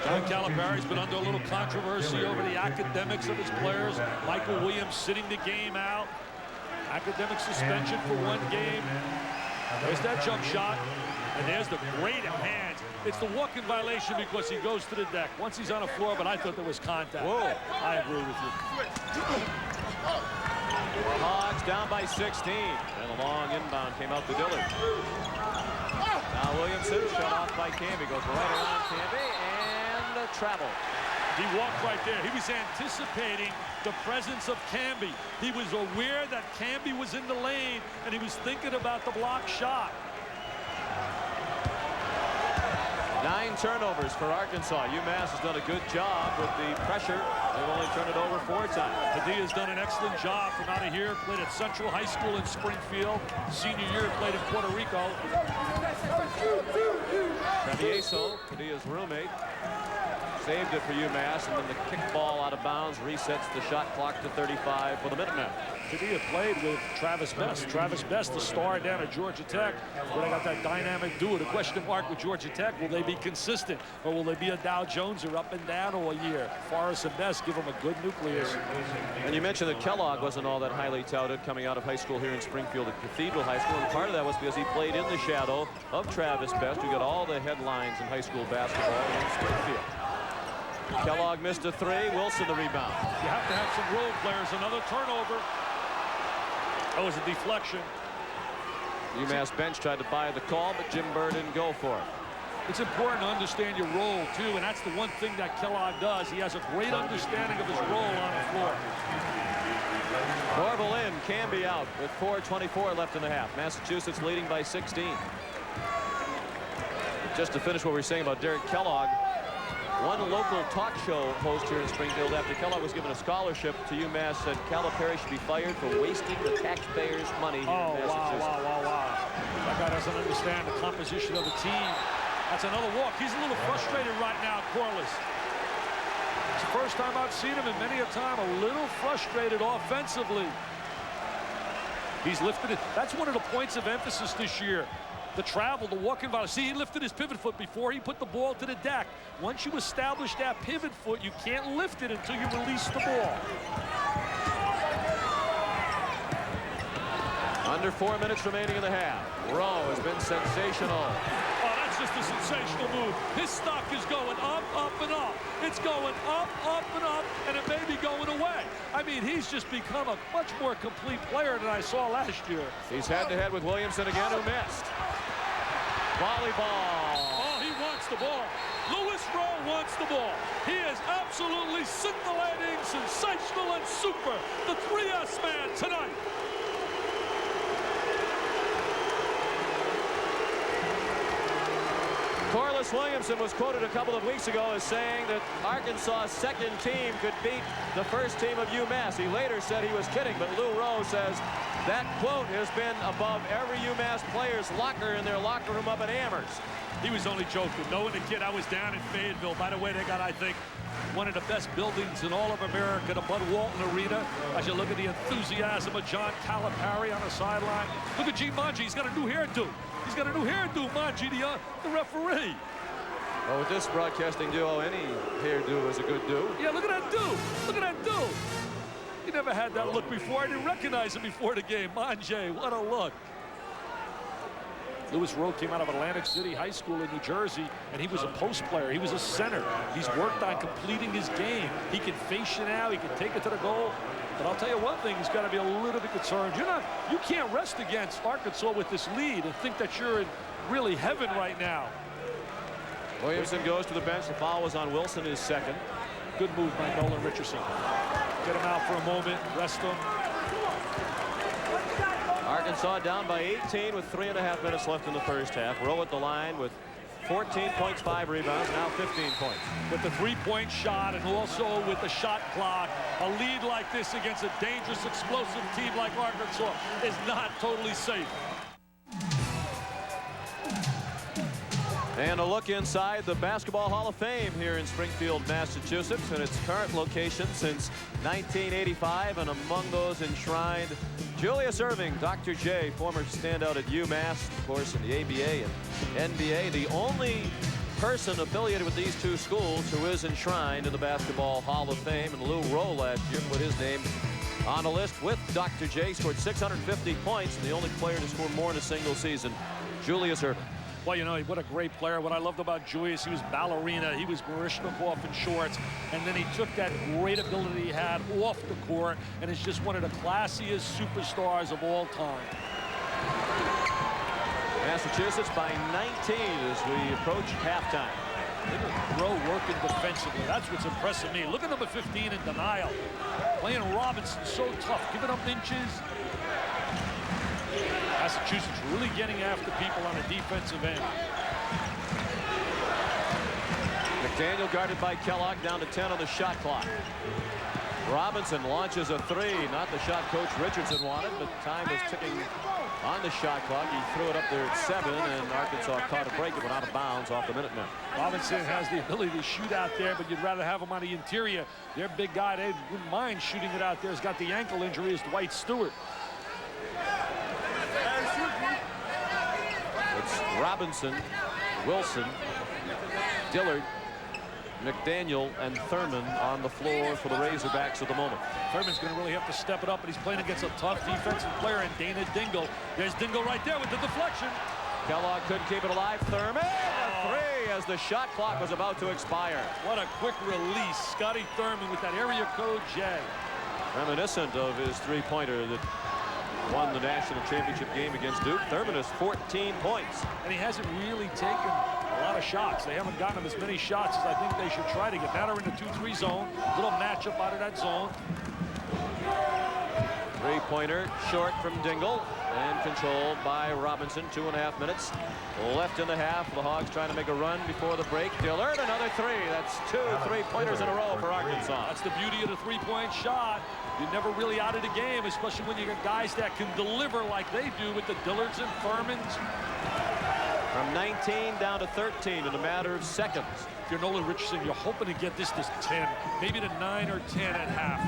John Calipari's been under a little controversy over the academics of his players. Michael Williams sitting the game out. Academic suspension for 1 game. There's that jump shot. And there's the great hands. It's the walk-in violation because he goes to the deck. Once he's on the floor, but I thought there was contact. Whoa. I agree with you. Hogs down by 16. And a long inbound came out to Dillard. Now Williamson shut off by Canby. Goes right around Canby and travel. He walked right there. He was anticipating the presence of Canby. He was aware that Canby was in the lane, and he was thinking about the block shot. 9 turnovers for Arkansas. UMass has done a good job with the pressure. They've only turned it over 4 times. Padilla's done an excellent job from out of here. Played at Central High School in Springfield. Senior year played in Puerto Rico. Travieso, Padilla's roommate, saved it for UMass, and then the kickball out of bounds resets the shot clock to 35 for the Minutemen. Padilla played with Travis Best. Travis Best, the star down at Georgia Tech, where they got that dynamic duo. The question mark with Georgia Tech, will they be consistent, or will they be a Dow Jones or up and down all year? Forrest and Best give them a good nucleus. And you mentioned that Kellogg wasn't all that highly touted coming out of high school here in Springfield at Cathedral High School, and part of that was because he played in the shadow of Travis Best, who got all the headlines in high school basketball in Springfield. Kellogg missed a 3. Wilson the rebound. You have to have some role players. Another turnover. That was a deflection. UMass bench tried to buy the call, but Jim Burr didn't go for it. It's important to understand your role, too, and that's the one thing that Kellogg does. He has a great understanding of his role on the floor. Norval in, Canby out with 4:24 left in the half. Massachusetts leading by 16. Just to finish what we were saying about Derek Kellogg, one local talk show host here in Springfield, after Kellogg was given a scholarship to UMass, said Calipari should be fired for wasting the taxpayers' money here in Massachusetts. Wow. That guy doesn't understand the composition of the team. That's another walk. He's a little frustrated right now, Corliss. It's the first time I've seen him in many a time a little frustrated offensively. He's lifted it. That's one of the points of emphasis this year. The travel, the walk-in violation. See, he lifted his pivot foot before he put the ball to the deck. Once you establish that pivot foot, you can't lift it until you release the ball. Under 4 minutes remaining in the half. Rowe has been sensational. Oh, that's just a sensational move. His stock is going up, up, and up. It's going up, up, and up, and it may be going away. I mean, he's just become a much more complete player than I saw last year. He's head-to-head with Williamson again, who missed. Volleyball. Oh, he wants the ball. Lewis Rowe wants the ball. He is absolutely scintillating, sensational, and super. The 3S man tonight. Corliss Williamson was quoted a couple of weeks ago as saying that Arkansas' second team could beat the first team of UMass. He later said he was kidding, but Lou Rowe says That quote has been above every UMass player's locker in their locker room up at Amherst. He was only joking. Knowing the kid, I was down in Fayetteville. By the way, they got, I think, one of the best buildings in all of America, the Bud Walton Arena. As you look at the enthusiasm of John Calipari on the sideline. Look at G. Manji. He's got a new hairdo. He's got a new hairdo, Manji, the referee. Well, with this broadcasting duo, any hairdo is a good do. Yeah, look at that dude. Look at that dude. He never had that look before. I didn't recognize him before the game. Manji, what a look. Lewis Rowe came out of Atlantic City High School in New Jersey, and he was a post player. He was a center. He's worked on completing his game. He can face you now. He can take it to the goal. But I'll tell you one thing, he's got to be a little bit concerned. You can't rest against Arkansas with this lead and think that you're in really heaven right now. Williamson goes to the bench. The foul was on Wilson, his second. Good move by Nolan Richardson. Get him out for a moment, rest him. Arkansas down by 18 with 3.5 minutes left in the first half. Rowe at the line with 14 points, 5 rebounds, now 15 points. With the three-point shot and also with the shot clock, a lead like this against a dangerous, explosive team like Arkansas is not totally safe. And a look inside the Basketball Hall of Fame here in Springfield, Massachusetts, and its current location since 1985, and among those enshrined, Julius Erving, Dr. J, former standout at UMass, of course, in the ABA and NBA, the only person affiliated with these two schools who is enshrined in the Basketball Hall of Fame. And Lou Rowe last year put his name on the list with Dr. J, scored 650 points, and the only player to score more in a single season, Julius Erving. Well, you know, what a great player. What I loved about Julius, he was ballerina. He was Baryshnikov in shorts. And then he took that great ability he had off the court and is just one of the classiest superstars of all time. Massachusetts by 19 as we approach halftime. Look at Rowe working defensively. That's what's impressing me. Look at number 15 in denial. Playing Robinson so tough, giving up inches. Massachusetts really getting after people on the defensive end. McDaniel guarded by Kellogg, down to 10 on the shot clock. Robinson launches a three, not the shot Coach Richardson wanted, but time is ticking on the shot clock. He threw it up there at 7, and Arkansas caught a break. It went out of bounds off the Minutemen. Robinson has the ability to shoot out there, but you'd rather have him on the interior. Their big guy, they wouldn't mind shooting it out there. He's got the ankle injury, is Dwight Stewart. It's Robinson, Wilson, Dillard, McDaniel, and Thurman on the floor for the Razorbacks at the moment. Thurman's going to really have to step it up, but he's playing against a tough defensive player in Dana Dingle. There's Dingle right there with the deflection. Kellogg couldn't keep it alive. Thurman, a three as the shot clock was about to expire. What a quick release. Scotty Thurman with that area code J. Reminiscent of his three-pointer that won the national championship game against Duke. Thurman has 14 points. And he hasn't really taken a lot of shots. They haven't gotten him as many shots as I think they should try to get. Now they're in the 2-3 zone. Little matchup out of that zone. Three-pointer short from Dingle and controlled by Robinson. 2.5 minutes left in the half. The Hogs trying to make a run before the break. Dillard, another three. That's 2 3-pointers in a row for Arkansas. That's the beauty of the three-point shot. You're never really out of the game, especially when you got guys that can deliver like they do with the Dillards and Thurmans. From 19 down to 13 in a matter of seconds. If you're Nolan Richardson, you're hoping to get this to 10, maybe to 9 or 10 at half.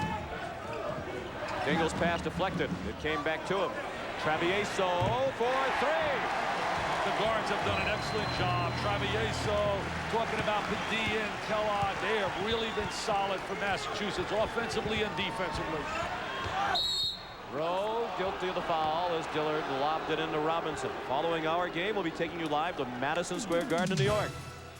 Dingle's pass deflected. It came back to him. Travieso for three. The guards have done an excellent job. Travieso, talking about Padilla and Kellogg, they have really been solid for Massachusetts, offensively and defensively. Rowe guilty of the foul as Dillard lobbed it into Robinson. Following our game, we'll be taking you live to Madison Square Garden in New York.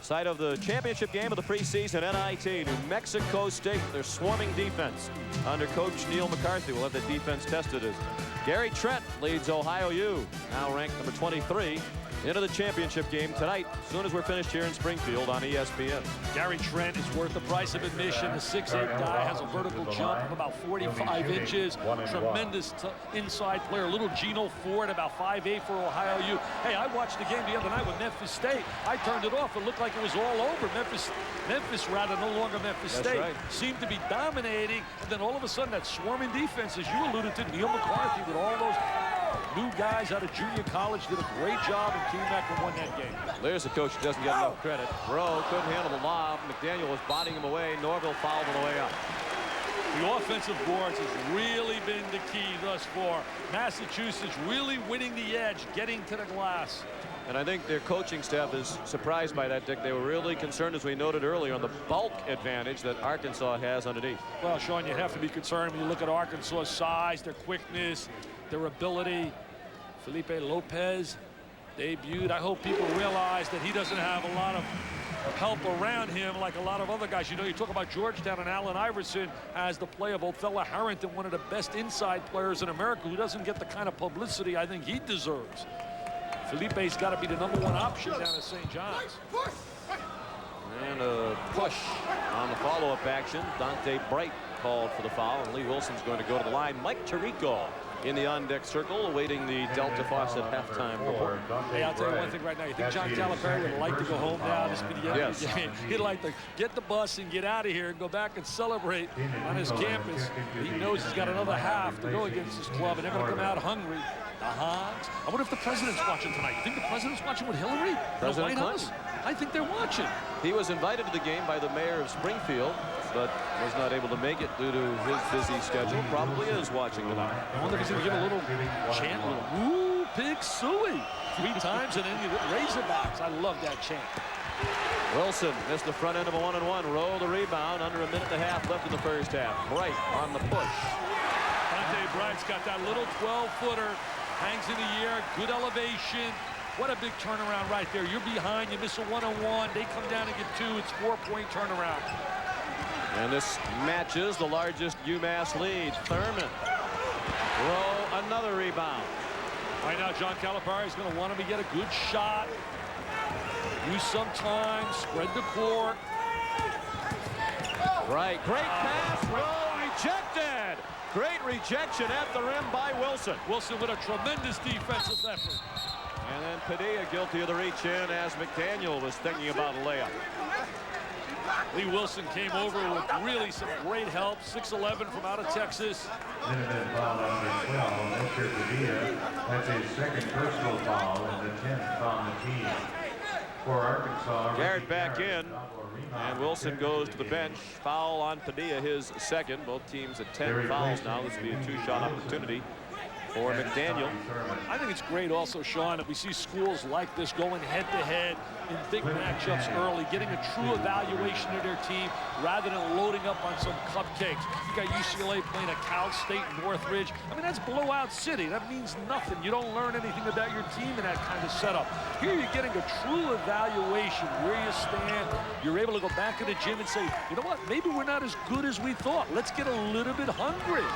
Site of the championship game of the preseason NIT, New Mexico State, their swarming defense under Coach Neil McCarthy. We'll have that defense tested as Gary Trent leads Ohio U, now ranked number 23 into the championship game tonight, as soon as we're finished here in Springfield on ESPN. Gary Trent is worth the price of admission. The 6'8" guy has a vertical jump of about 45 inches. Tremendous inside player. Little Geno Ford, about 5'8" for Ohio U. Hey, I watched the game the other night with Memphis State. I turned it off. It looked like it was all over. Memphis rather, no longer Memphis State. Right. Seemed to be dominating. And then all of a sudden, that swarming defense, as you alluded to, Neil McCarthy with all those new guys out of junior college did a great job and came back and won that game. There's a coach who doesn't get enough credit. Rowe couldn't handle the lob. McDaniel was bodying him away. Norville fouled on the way up. The offensive boards has really been the key thus far. Massachusetts really winning the edge, getting to the glass. And I think their coaching staff is surprised by that, Dick. They were really concerned, as we noted earlier, on the bulk advantage that Arkansas has underneath. Well, Sean, you have to be concerned when you look at Arkansas's size, their quickness, their ability. Felipe Lopez debuted. I hope people realize that he doesn't have a lot of help around him like a lot of other guys. You know, you talk about Georgetown, and Allen Iverson has the play of Othello Harrington, one of the best inside players in America, who doesn't get the kind of publicity I think he deserves. Felipe's got to be the #1 option down at St. John's. And a push on the follow-up action. Dante Bright called for the foul, and Lee Wilson's going to go to the line. Mike Tirico in the on-deck circle, awaiting the Delta Faucet halftime report. Hey, I'll tell you one thing right now. You think John Calipari would like to go home now? This be the end of the game. He'd like to get the bus and get out of here and go back and celebrate on his campus. He knows he's got another half to go against his club, and they're going to come out hungry. The Hogs. I wonder if the president's watching tonight. You think the president's watching with Hillary? President Clinton. I think they're watching. He was invited to the game by the mayor of Springfield, but was not able to make it due to his busy schedule. Probably is watching tonight. I wonder if he's going to give a little chant, a little woo, pig suey 3 times, and then you Razorbacks. I love that chant. Wilson missed the front end of a 1-on-1. Roll the rebound. Under a minute and a half left in the first half. Bright on the push. Dante Bright's got that little 12-footer. Hangs in the air. Good elevation. What a big turnaround right there. You're behind. You miss a 1-on-1. They come down and get 2. It's 4-point turnaround. And this matches the largest UMass lead. Thurman. Rowe, another rebound. Right now, John Calipari is going to want him to get a good shot. Use some time. Spread the court. Right. Great pass. Rowe rejected. Great rejection at the rim by Wilson. Wilson with a tremendous defensive effort. And then Padilla guilty of the reach-in as McDaniel was thinking about a layup. Lee Wilson came over with really some great help. 6'11" from out of Texas. Minute foul number 12, Mr. Padilla. That's his second personal foul and the 10th on the team. For Arkansas, Garrett back in, and Wilson goes to the bench. Foul on Padilla, his second. Both teams at 10 fouls now. This will be a 2-shot opportunity for McDaniel. I think it's great also, Sean, that we see schools like this going head-to-head in big matchups early, getting a true evaluation of their team rather than loading up on some cupcakes. You got UCLA playing at Cal State Northridge. I mean, that's blowout city. That means nothing. You don't learn anything about your team in that kind of setup. Here you're getting a true evaluation where you stand. You're able to go back in the gym and say, you know what, maybe we're not as good as we thought. Let's get a little bit hungry.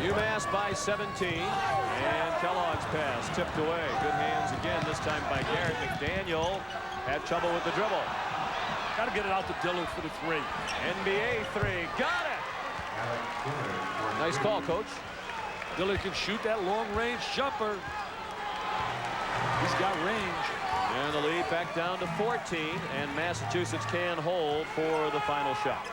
UMass by 17, and Kellogg's pass tipped away. Good hands again, this time by Garrett. McDaniel had trouble with the dribble. Got to get it out to Dillard for the 3. NBA 3, got it! Nice call, Coach. Dillard can shoot that long-range jumper. He's got range. And the lead back down to 14, and Massachusetts can hold for the final shot.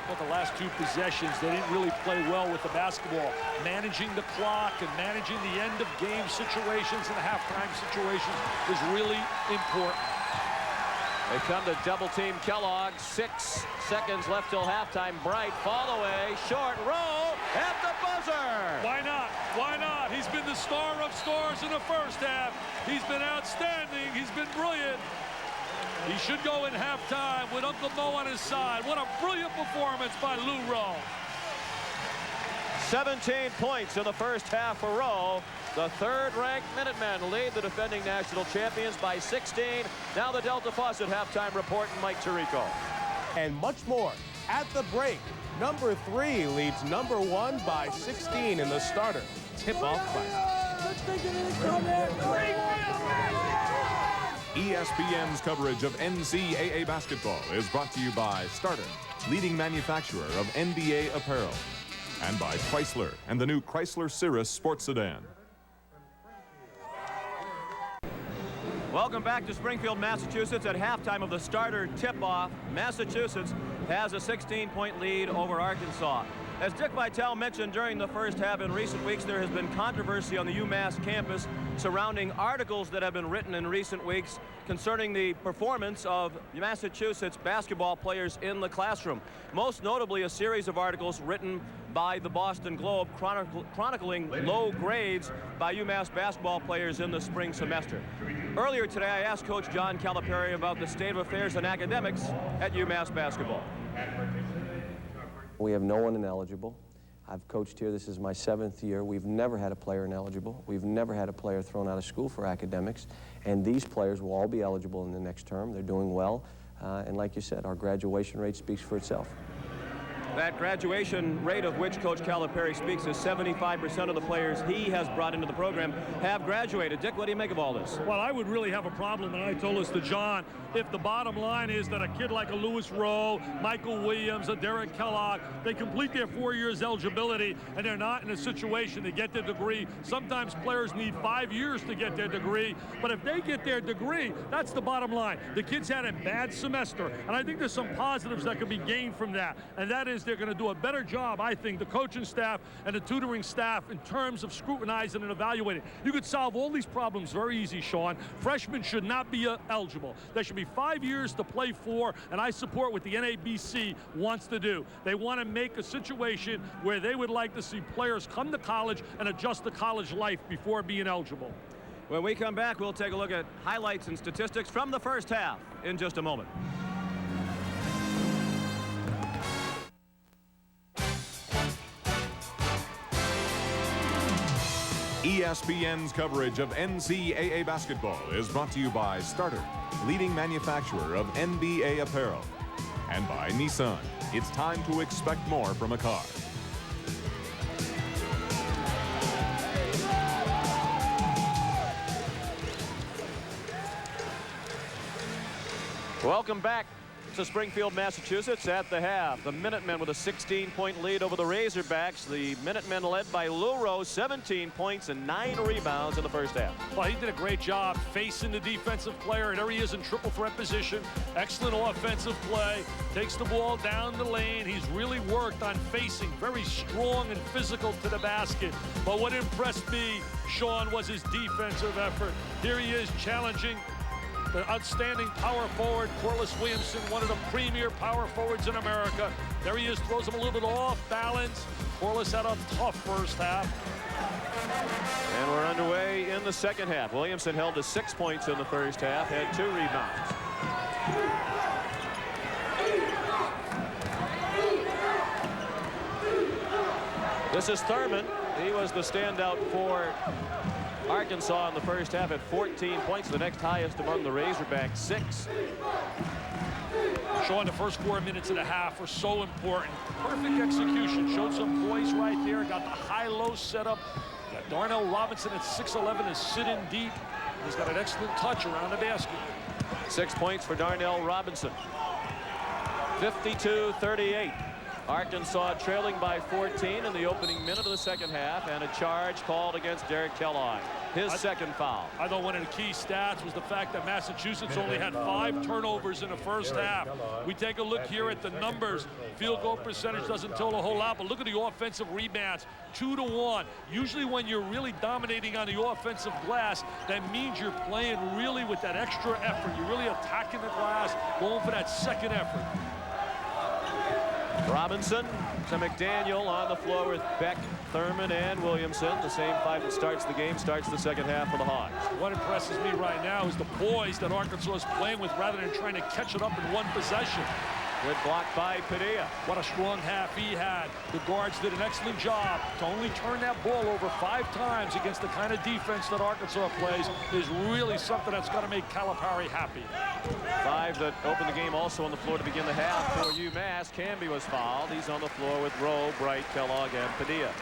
But the last 2 possessions, they didn't really play well with the basketball. Managing the clock and managing the end of game situations and halftime situations is really important. They come to double team Kellogg. 6 seconds left till halftime. Bright, fall away, short, Rowe at the buzzer. Why not? Why not? He's been the star of stars in the first half. He's been outstanding. He's been brilliant. He should go in halftime with Uncle Mo on his side. What a brilliant performance by Lou Rowe. 17 points in the first half for Rowe. The 3rd-ranked Minutemen lead the defending national champions by 16. Now the Delta Faucet halftime report and Mike Tirico. And much more at the break. Number 3 leads number 1 by 16 in the starter tip-off class. Let's take it in the ESPN's coverage of NCAA basketball is brought to you by Starter, leading manufacturer of NBA apparel, and by Chrysler and the new Chrysler Cirrus sports sedan. Welcome back to Springfield, Massachusetts. At halftime of the Starter tip-off, Massachusetts has a 16-point lead over Arkansas. As Dick Vitale mentioned during the first half, in recent weeks there has been controversy on the UMass campus surrounding articles that have been written in recent weeks concerning the performance of Massachusetts basketball players in the classroom. Most notably, a series of articles written by the Boston Globe chronicling low grades by UMass basketball players in the spring semester. Earlier today, I asked Coach John Calipari about the state of affairs in academics at UMass basketball. We have no one ineligible. I've coached here. This is my 7th year. We've never had a player ineligible. We've never had a player thrown out of school for academics. And these players will all be eligible in the next term. They're doing well. And like you said, our graduation rate speaks for itself. That graduation rate of which Coach Calipari speaks is 75% of the players he has brought into the program have graduated. Dick, what do you make of all this? Well, I would really have a problem, and I told this to John, if the bottom line is that a kid like a Lewis Rowe, Michael Williams, a Derek Kellogg, they complete their 4 years eligibility and they're not in a situation to get their degree. Sometimes players need 5 years to get their degree, but if they get their degree, that's the bottom line. The kids had a bad semester, and I think there's some positives that can be gained from that, and that is they're going to do a better job, I think, the coaching staff and the tutoring staff in terms of scrutinizing and evaluating. You could solve all these problems very easy, Sean. Freshmen should not be eligible. There should be 5 years to play for, and I support what the NABC wants to do. They want to make a situation where they would like to see players come to college and adjust to college life before being eligible. When we come back, we'll take a look at highlights and statistics from the first half in just a moment. ESPN's coverage of NCAA basketball is brought to you by Starter, leading manufacturer of NBA apparel, and by Nissan. It's time to expect more from a car. Welcome back to Springfield, Massachusetts. At the half, the Minutemen with a 16-point lead over the Razorbacks. The Minutemen led by Lou Rowe, 17 points and 9 rebounds in the first half. Well, he did a great job facing the defensive player, and there he is in triple threat position. Excellent offensive play. Takes the ball down the lane. He's really worked on facing, very strong and physical to the basket. But what impressed me, Sean, was his defensive effort. Here he is challenging the outstanding power forward, Corliss Williamson, one of the premier power forwards in America. There he is, throws him a little bit off balance. Corliss had a tough first half. And we're underway in the second half. Williamson held to 6 points in the first half, had 2 rebounds. This is Thurman. He was the standout for Arkansas in the first half at 14 points, the next highest among the Razorbacks, 6. Sean, the first 4 minutes of the half were so important. Perfect execution. Showed some poise right there. Got the high-low setup. Got Darnell Robinson at 6'11" is sitting deep. He's got an excellent touch around the basket. 6 points for Darnell Robinson. 52-38. Arkansas trailing by 14 in the opening minute of the second half, and a charge called against Derek Kellogg. His second foul. I thought one of the key stats was the fact that Massachusetts only had 5 turnovers in the first half. We take a look here at the numbers. Field goal percentage doesn't tell a whole lot, but look at the offensive rebounds, 2-1. Usually when you're really dominating on the offensive glass, that means you're playing really with that extra effort. You're really attacking the glass, going for that second effort. Robinson to McDaniel on the floor with Beck, Thurman, and Williamson. The same 5 that starts the game starts the second half for the Hawks. What impresses me right now is the poise that Arkansas is playing with rather than trying to catch it up in one possession. Good block by Padilla. What a strong half he had. The guards did an excellent job. To only turn that ball over 5 times against the kind of defense that Arkansas plays is really something that's got to make Calipari happy. 5 that opened the game also on the floor to begin the half for UMass. Canby was fouled. He's on the floor with Rowe, Bright, Kellogg, and Padilla.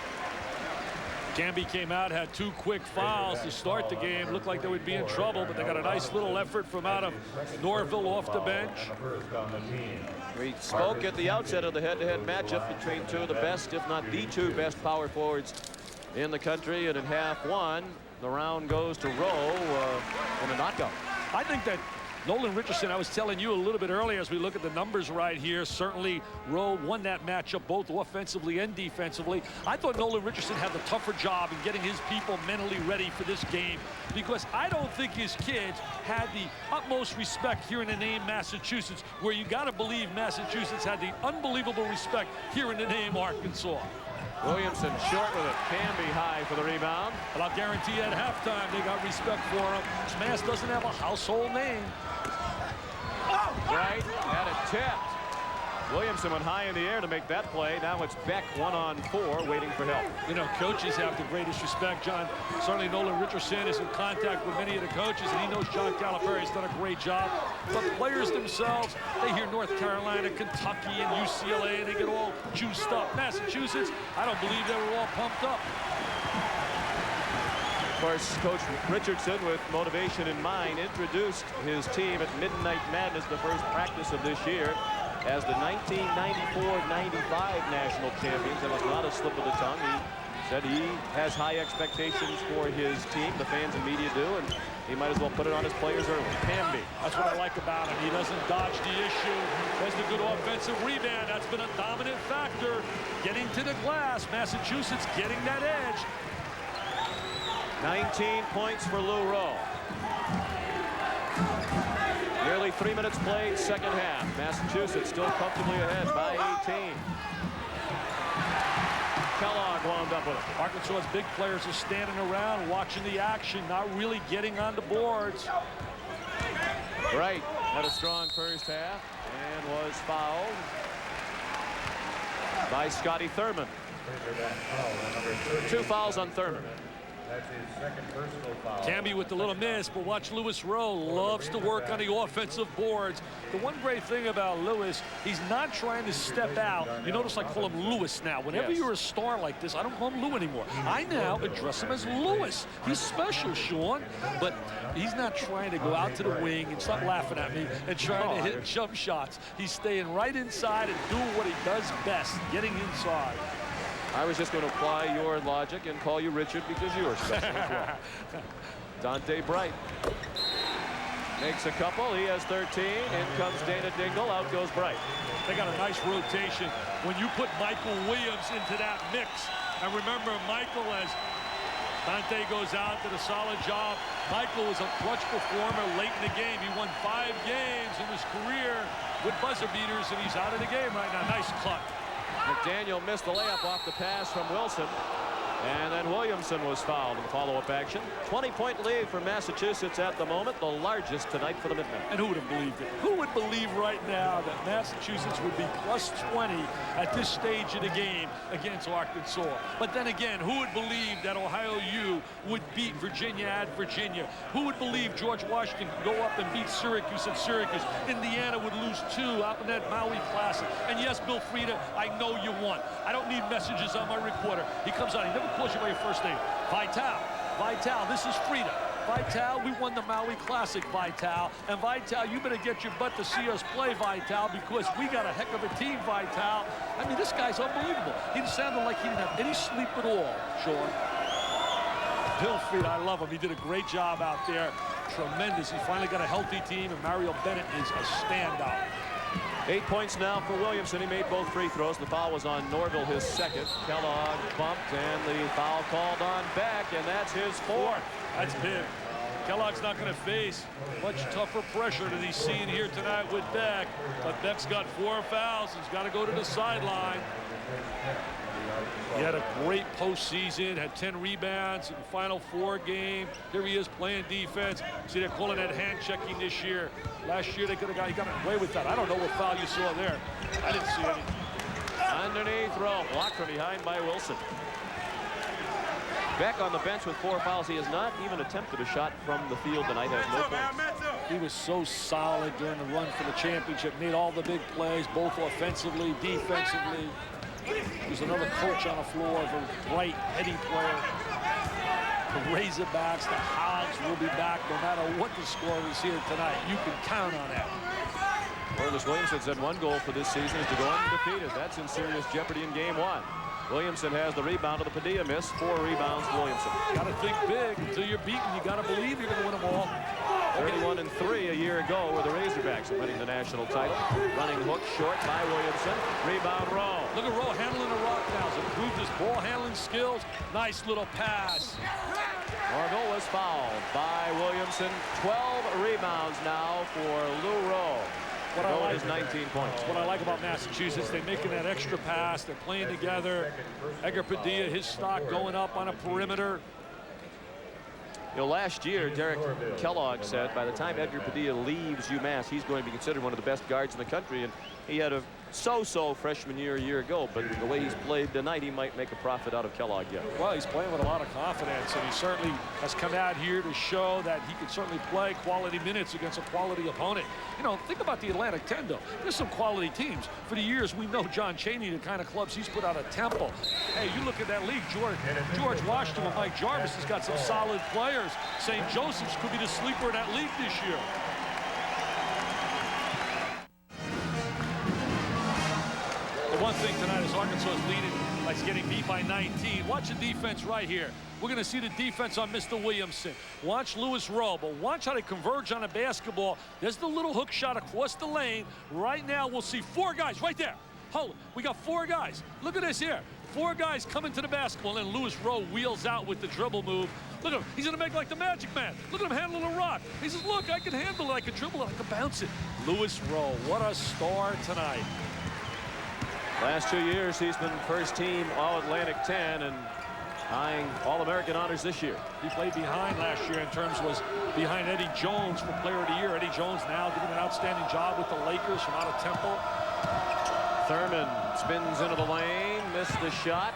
Canby came out, had 2 quick fouls to start the game. Looked like they would be in trouble, but they got a nice little effort from out of Norville off the bench. We spoke at the outset of the head-to-head matchup between 2 of the best, if not the 2 best power forwards in the country. And in half 1, the round goes to Rowe in a knockout. I think that Nolan Richardson, I was telling you a little bit earlier as we look at the numbers right here, certainly Rowe won that matchup both offensively and defensively. I thought Nolan Richardson had the tougher job in getting his people mentally ready for this game, because I don't think his kids had the utmost respect here in the name Massachusetts, where you got to believe Massachusetts had the unbelievable respect here in the name Arkansas. Williamson short with it. Canby high for the rebound. But I'll guarantee at halftime they got respect for him. Mass doesn't have a household name. Right, had it tipped. Williamson went high in the air to make that play. Now it's Beck 1-on-4 waiting for help. You know, coaches have the greatest respect, John. Certainly Nolan Richardson is in contact with many of the coaches, and he knows John Calipari's done a great job. But players themselves, they hear North Carolina, Kentucky, and UCLA, and they get all juiced up. Massachusetts, I don't believe they were all pumped up. Of course, Coach Richardson, with motivation in mind, introduced his team at Midnight Madness, the first practice of this year, as the 1994-95 national champions. That was not a slip of the tongue. He said he has high expectations for his team. The fans and media do, and he might as well put it on his players early. Canby. That's what I like about him. He doesn't dodge the issue. There's the good offensive rebound. That's been a dominant factor. Getting to the glass. Massachusetts getting that edge. 19 points for Lou Rowe. Nearly 3 minutes played, second half. Massachusetts still comfortably ahead by 18. Kellogg wound up with it. Arkansas's big players are standing around watching the action, not really getting on the boards. Wright had a strong first half and was fouled by Scotty Thurman. 2 fouls on Thurman. That's his second personal foul. Canby with the little miss, but watch Lewis Rowe loves to work on the offensive boards. The one great thing about Lewis, he's not trying to step out. You notice I call him Lewis now. Whenever you're a star like this, I don't call him Lou anymore. I now address him as Lewis. He's special, Sean, but he's not trying to go out to the wing and stop laughing at me and trying to hit jump shots. He's staying right inside and doing what he does best, getting inside. I was just going to apply your logic and call you Richard because you are special as well. Dante Bright makes a couple. He has 13. In comes Dana Dingle. Out goes Bright. They got a nice rotation. When you put Michael Williams into that mix, and remember Michael, as Dante goes out, did a solid job. Michael was a clutch performer late in the game. He won 5 games in his career with buzzer beaters, and he's out of the game right now. Nice cut. McDaniel missed the layup off the pass from Wilson. And then Williamson was fouled in the follow-up action. 20-point lead for Massachusetts at the moment, the largest tonight for the Minutemen. And who would have believed it? Who would believe right now that Massachusetts would be plus 20 at this stage of the game against Arkansas? But then again, who would believe that Ohio U would beat Virginia at Virginia? Who would believe George Washington could go up and beat Syracuse at Syracuse? Indiana would lose 2 out in that Maui Classic. And yes, Bill Frieda, I know you won. I don't need messages on my recorder. He comes out, he never calls you by your first name. Vital, this is Frieda. Vital, we won the Maui Classic, Vital. And Vital, you better get your butt to see us play, Vital, because we got a heck of a team, Vital. I mean, this guy's unbelievable. He sounded like he didn't have any sleep at all, Sean. Bill Frieda, I love him. He did a great job out there. Tremendous. He finally got a healthy team, and Mario Bennett is a standout. 8 points now for Williamson. He made both free throws. The foul was on Norville, his second. Kellogg bumped, and the foul called on Beck, and that's his 4th. That's big. Kellogg's not going to face much tougher pressure than he's seeing here tonight with Beck. But Beck's got 4 fouls. He's got to go to the sideline. He had a great postseason, had 10 rebounds in the Final 4 game. Here he is playing defense. See, they're calling that hand checking this year. Last year, he got away with that. I don't know what foul you saw there. I didn't see any. Underneath row, blocked from behind by Wilson. Beck on the bench with 4 fouls. He has not even attempted a shot from the field tonight. Has no points. He was so solid during the run for the championship. Made all the big plays, both offensively, defensively. There's another coach on the floor, a bright, heady player. The Razorbacks, the Hogs will be back no matter what the score is here tonight. You can count on that. Corliss Williamson's had 1 goal for this season is to go undefeated. That's in serious jeopardy in game 1. Williamson has the rebound of the Padilla miss. 4 rebounds to Williamson. Got to think big until you're beaten. You got to believe you're going to win them all. 31-3 a year ago were the Razorbacks winning the national title. Running hook short by Williamson. Rebound Rowe. Look at Rowe handling the rock now. He's improved his ball handling skills. Nice little pass. Margot was fouled by Williamson. 12 rebounds now for Lou Rowe. What I like is 19 points. What I like about Massachusetts, they're making that extra pass. They're playing together. Edgar Padilla, his stock going up on a perimeter. You know, last year, Derek Kellogg said by the time Edgar Padilla leaves UMass, he's going to be considered one of the best guards in the country. And he had a so-so freshman year a year ago, but the way he's played tonight, he might make a profit out of Kellogg yet. Well, he's playing with a lot of confidence, and he certainly has come out here to show that he can certainly play quality minutes against a quality opponent. You know, think about the Atlantic 10, though. There's some quality teams. For the years, we know John Chaney, the kind of clubs he's put out of Temple. Hey, you look at that league, George Washington with Mike Jarvis has got some solid players. St. Joseph's could be the sleeper in that league this year. One thing tonight is Arkansas is leading by getting beat by 19. Watch the defense right here. We're going to see the defense on Mr. Williamson. Watch Lewis Rowe, but watch how they converge on the basketball. There's the little hook shot across the lane. Right now, we'll see 4 guys right there. Hold it. We got 4 guys. Look at this here. 4 guys coming to the basketball, and Lewis Rowe wheels out with the dribble move. Look at him. He's going to make like the Magic Man. Look at him handling a rock. He says, look, I can handle it. I can dribble it. I can bounce it. Lewis Rowe, what a star tonight. Last 2 years, he's been first team All-Atlantic 10 and eyeing All-American honors this year. He played behind last year in terms was behind Eddie Jones for Player of the Year. Eddie Jones now doing an outstanding job with the Lakers from out of Temple. Thurman spins into the lane, missed the shot.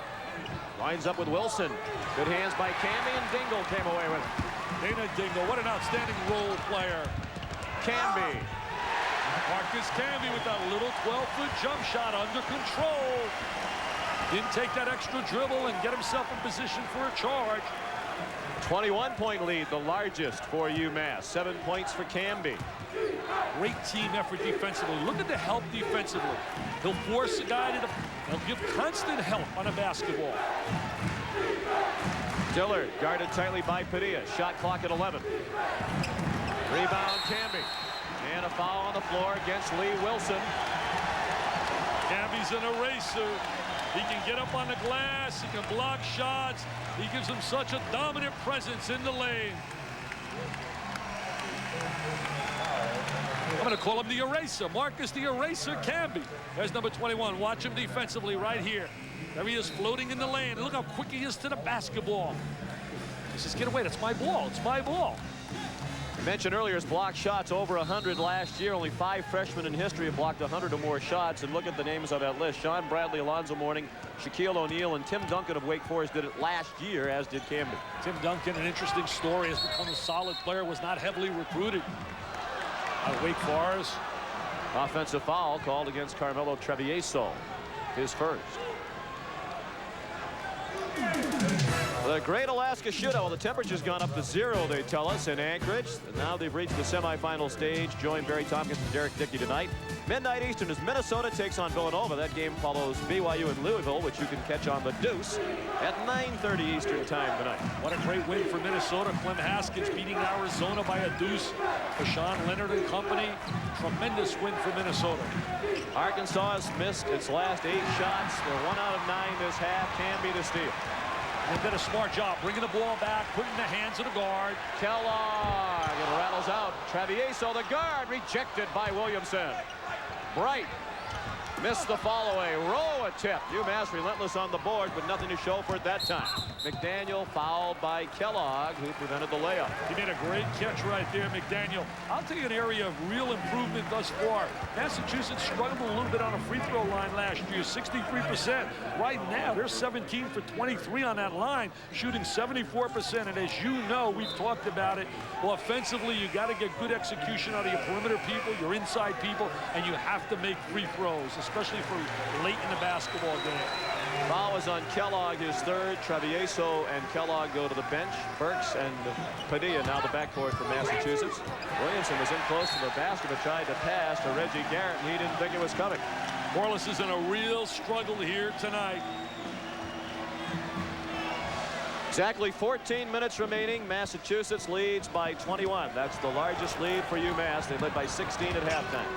Winds up with Wilson. Good hands by Camby, and Dingle came away with it. Dana Dingle, what an outstanding role player. Camby. Marcus Camby with that little 12-foot jump shot under control. Didn't take that extra dribble and get himself in position for a charge. 21-point lead, the largest for UMass. 7 points for Camby. Great team effort defensively. Look at the help defensively. He'll force a guy to he'll give constant help on a basketball. Dillard guarded tightly by Padilla. Shot clock at 11. Rebound Camby. And a foul on the floor against Lee Wilson. Camby's an eraser. He can get up on the glass. He can block shots. He gives them such a dominant presence in the lane. I'm going to call him the eraser. Marcus the Eraser Camby. There's number 21. Watch him defensively right here. There he is floating in the lane. Look how quick he is to the basketball. He says, get away. That's my ball. It's my ball. Mentioned earlier his block shots over 100 last year. Only 5 freshmen in history have blocked 100 or more shots. And look at the names on that list. Sean Bradley, Alonzo Mourning, Shaquille O'Neal, and Tim Duncan of Wake Forest did it last year, as did Camby. Tim Duncan, an interesting story, has become a solid player, was not heavily recruited out of Wake Forest. Offensive foul called against Carmelo Travieso, his first. The Great Alaska Shootout. Well, the temperature's gone up to 0, they tell us, in Anchorage. And now they've reached the semifinal stage. Join Barry Tompkins and Derek Dickey tonight. Midnight Eastern as Minnesota takes on Villanova. That game follows BYU and Louisville, which you can catch on the Deuce at 9:30 Eastern time tonight. What a great win for Minnesota. Clem Haskins beating Arizona by a deuce for Sean Leonard and company. Tremendous win for Minnesota. Arkansas has missed its last 8 shots. They're 1 out of 9 this half. Camby to steal. They did a smart job bringing the ball back, putting the hands of the guard. Kellogg, it rattles out. Travieso, the guard, rejected by Williamson. Bright missed the follow away. Rowe a tip. UMass relentless on the board, but nothing to show for it that time. McDaniel fouled by Kellogg, who prevented the layup. He made a great catch right there, McDaniel. I'll tell you an area of real improvement thus far. Massachusetts struggled a little bit on a free throw line last year, 63%. Right now, they're 17 for 23 on that line, shooting 74%. And as you know, we've talked about it. Well, offensively, you got to get good execution out of your perimeter people, your inside people, and you have to make free throws, especially for late in the basketball game. Foul is on Kellogg, his third. Travieso and Kellogg go to the bench. Burks and Padilla now the backcourt for Massachusetts. Williamson was in close to the basket but tried to pass to Reggie Garrett, and he didn't think it was coming. Corliss is in a real struggle here tonight. Exactly 14 minutes remaining. Massachusetts leads by 21. That's the largest lead for UMass. They led by 16 at halftime.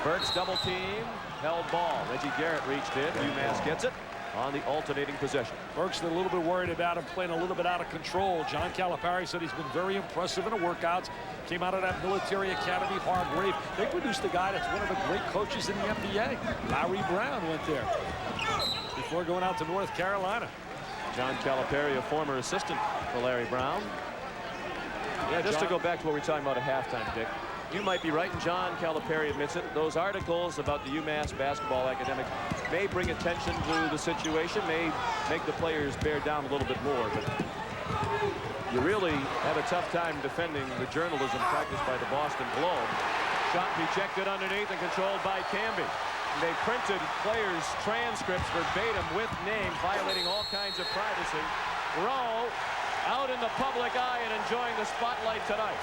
Burks double team, held ball. Reggie Garrett reached in. UMass gets it on the alternating possession. Burks a little bit worried about him playing a little bit out of control. John Calipari said he's been very impressive in the workouts. Came out of that military academy, Hargrave. They produced a guy that's one of the great coaches in the NBA. Larry Brown went there before going out to North Carolina. John Calipari, a former assistant for Larry Brown. Yeah, just to go back to what we were talking about at halftime, Dick. You might be right, and John Calipari admits it. Those articles about the UMass basketball academic may bring attention to the situation, may make the players bear down a little bit more, but you really have a tough time defending the journalism practiced by the Boston Globe. Shot rejected underneath and controlled by Camby. They printed players' transcripts verbatim with names, violating all kinds of privacy. Rowe out in the public eye and enjoying the spotlight tonight.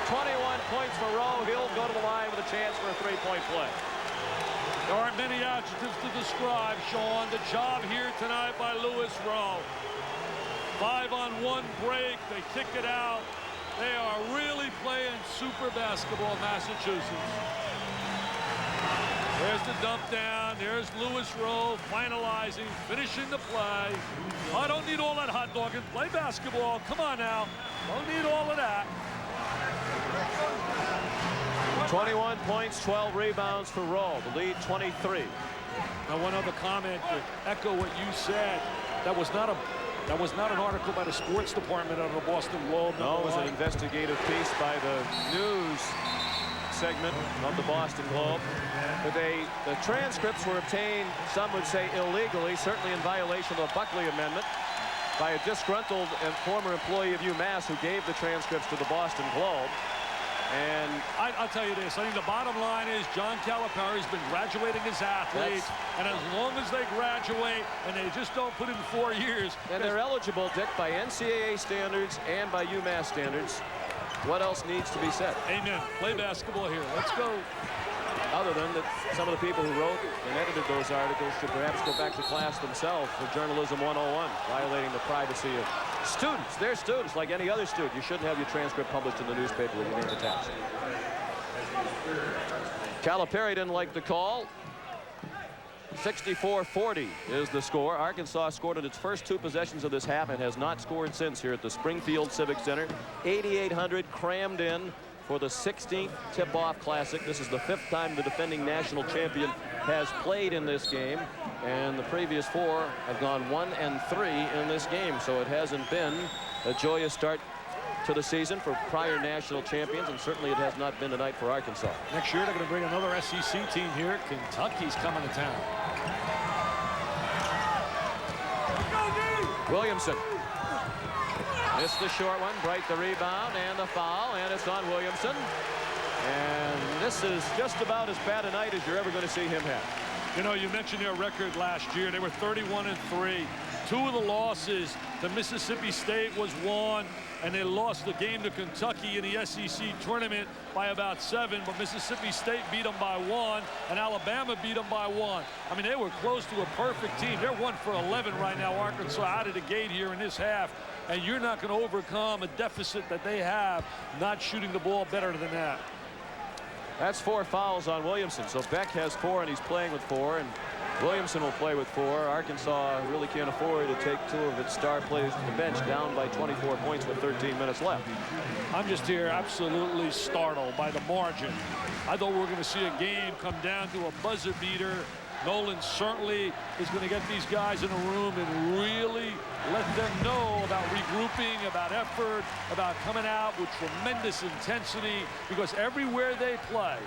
21 points for Rowe. He'll go to the line with a chance for a three-point play. There aren't many adjectives to describe, Sean, the job here tonight by Louis Rowe. 5-on-1 break. They kick it out. They are really playing super basketball, Massachusetts. There's the dump down. There's Louis Rowe finalizing, finishing the play. I don't need all that hot dogging. Play basketball. Come on now. Don't need all of that. 21 points, 12 rebounds for Rowe. The lead 23. Now one other comment to echo what you said. That was not an article by the sports department of the Boston Globe. No, it was an investigative piece by the news segment of the Boston Globe. But the transcripts were obtained, some would say illegally, certainly in violation of the Buckley Amendment, by a disgruntled and former employee of UMass who gave the transcripts to the Boston Globe. And I'll tell you this, I think the bottom line is John Calipari's been graduating his athletes, and as long as they graduate and they just don't put in 4 years. And they're eligible, Dick, by NCAA standards and by UMass standards. What else needs to be said? Amen. Play basketball here. Let's go. Other than that, some of the people who wrote and edited those articles should perhaps go back to class themselves for Journalism 101, violating the privacy of students. They're students like any other student. You shouldn't have your transcript published in the newspaper with your name attached. Calipari didn't like the call. 64-40 is the score. Arkansas scored in its first 2 possessions of this half and has not scored since here at the Springfield Civic Center. 8,800 crammed in for the 16th Tip-Off Classic. This is the 5th time the defending national champion has played in this game, and the previous 4 have gone 1-3 in this game, so it hasn't been a joyous start to the season for prior national champions, and certainly it has not been tonight for Arkansas. Next year they're going to bring another SEC team here. Kentucky's coming to town. Williamson missed the short one. Bright the rebound and the foul, and it's on Williamson. And this is just about as bad a night as you're ever going to see him have. You know, you mentioned their record last year. They were 31-3. 2 of the losses to Mississippi State was won, and they lost the game to Kentucky in the SEC tournament by about 7, but Mississippi State beat them by 1, and Alabama beat them by 1. I mean, they were close to a perfect team. They're 1 for 11 right now, Arkansas, out of the gate here in this half, and you're not going to overcome a deficit that they have not shooting the ball better than that. That's 4 fouls on Williamson. So Beck has 4, and he's playing with 4, and Williamson will play with 4. Arkansas really can't afford to take 2 of its star players to the bench, down by 24 points with 13 minutes left. I'm just here absolutely startled by the margin. I thought we were going to see a game come down to a buzzer beater. Nolan certainly is going to get these guys in a room and really let them know about regrouping, about effort, about coming out with tremendous intensity, because everywhere they play,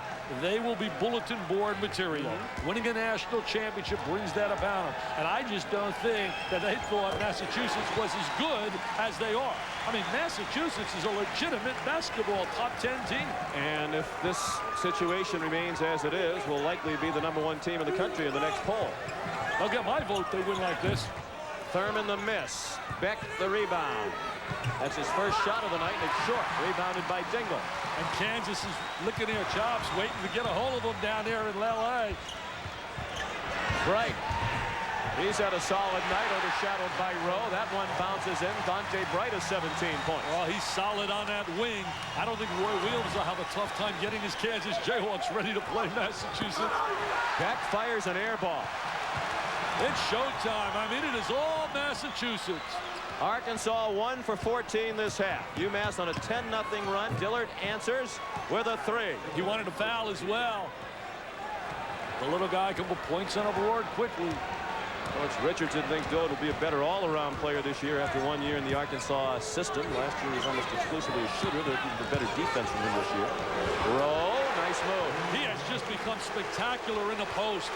they will be bulletin board material. Winning a national championship brings that about them. And I just don't think that they thought Massachusetts was as good as they are. I mean, Massachusetts is a legitimate basketball top 10 team. And if this situation remains as it is, will likely be the #1 team in the country in the next poll. They'll get my vote. They win like this. Thurman the miss. Beck the rebound. That's his first shot of the night, and it's short. Rebounded by Dingle. And Kansas is licking their chops, waiting to get a hold of them down there in L.A. Bright. He's had a solid night, overshadowed by Rowe. That one bounces in. Dante Bright has 17 points. Well, he's solid on that wing. I don't think Roy Williams will have a tough time getting his Kansas Jayhawks ready to play Massachusetts. Beck fires an air ball. It's showtime. I mean, it is all Massachusetts. Arkansas 1 for 14 this half. UMass on a 10-0 run. Dillard answers with a 3. He wanted a foul as well. The little guy can put points on a board quickly. Coach Richardson thinks Dillard will be a better all-around player this year after 1 year in the Arkansas system. Last year he was almost exclusively a shooter. They're even better defense from him this year. Rowe, nice move. He has just become spectacular in the post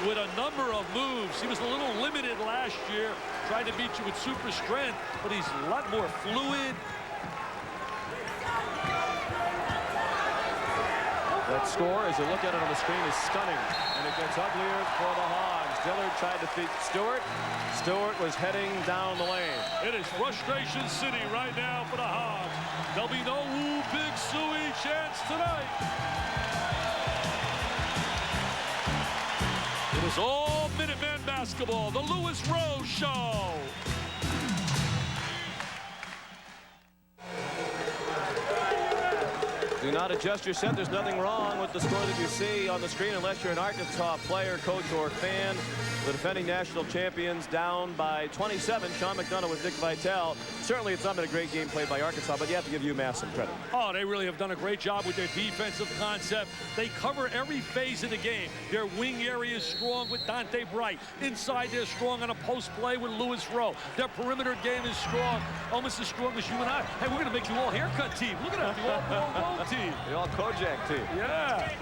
with a number of moves. He was a little limited last year, tried to beat you with super strength, but he's a lot more fluid. That score, as you look at it on the screen, is stunning, and it gets uglier for the Hogs. Dillard tried to beat Stewart. Stewart was heading down the lane. It is frustration city right now for the Hogs. There'll be no Woo Big Suey chance tonight. It is all Minuteman basketball, the Lewis Rose Show. Do not adjust your set. There's nothing wrong with the score that you see on the screen unless you're an Arkansas player, coach, or fan. The defending national champions down by 27. Sean McDonough with Dick Vitale. Certainly it's not been a great game played by Arkansas, but you have to give UMass some credit. Oh, they really have done a great job with their defensive concept. They cover every phase of the game. Their wing area is strong with Dante Bright. Inside, they're strong on a post play with Lewis Rowe. Their perimeter game is strong, almost as strong as you and I. Hey, we're going to make you all haircut team. Look at that, the all team. The all Kojak team. Yeah.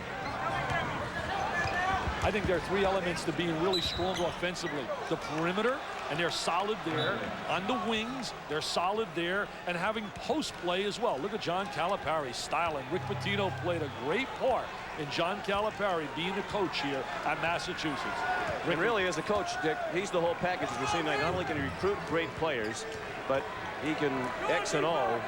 I think there are 3 elements to being really strong offensively. The perimeter, and they're solid there. On the wings, they're solid there. And having post play as well. Look at John Calipari's styling. Rick Pitino played a great part in John Calipari being the coach here at Massachusetts. And really, as a coach, Dick, he's the whole package as we're seeing tonight. Not only can he recruit great players, but he can X and O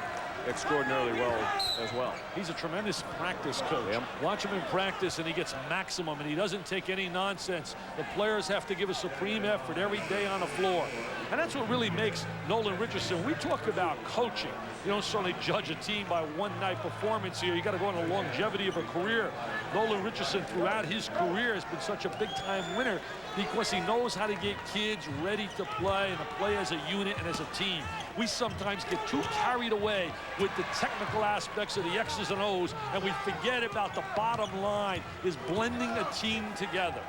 extraordinarily well as well. He's a tremendous practice coach. Yep. Watch him in practice and he gets maximum and he doesn't take any nonsense. The players have to give a supreme effort every day on the floor. And that's what really makes Nolan Richardson. We talk about coaching. You don't certainly judge a team by one-night performance here. You got to go on the longevity of a career. Nolan Richardson throughout his career has been such a big-time winner because he knows how to get kids ready to play and to play as a unit and as a team. We sometimes get too carried away with the technical aspects of the X's and O's, and we forget about the bottom line is blending a team together.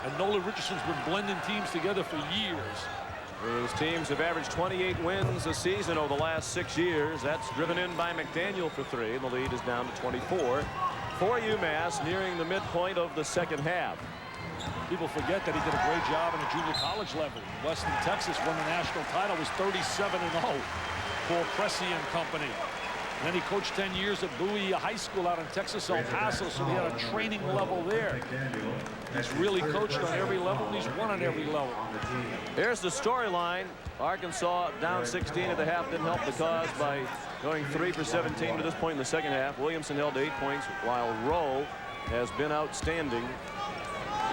And Nolan Richardson's been blending teams together for years. His teams have averaged 28 wins a season over the last 6 years. That's driven in by McDaniel for 3, and the lead is down to 24 for UMass, nearing the midpoint of the second half. People forget that he did a great job in the junior college level. Western Texas won the national title, was 37-0 for Pressey and company. And then he coached 10 years at Bowie High School out in Texas, El Paso, so he had a training level there. He's really coached on every level, and he's won on every level. Here's the storyline. Arkansas down 16 at the half, didn't help the cause by going 3 for 17 to this point in the second half. Williamson held 8 points, while Rowe has been outstanding,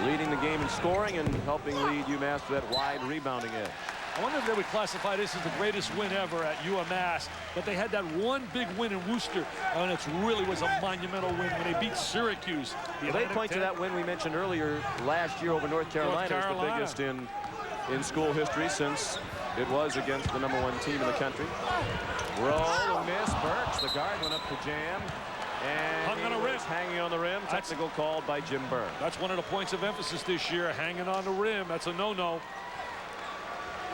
leading the game in scoring and helping lead UMass to that wide rebounding edge. I wonder if they would classify this as the greatest win ever at UMass, but they had that one big win in Worcester, and it really was a monumental win when they beat Syracuse. Well, they point to that win we mentioned earlier last year over North Carolina as the biggest in school history since it was against the #1 team in the country. Roll and miss. Burks, the guard, went up to jam. And hung on the rim. Hanging on the rim. Technical called by Jim Burke. That's one of the points of emphasis this year, hanging on the rim. That's a no-no.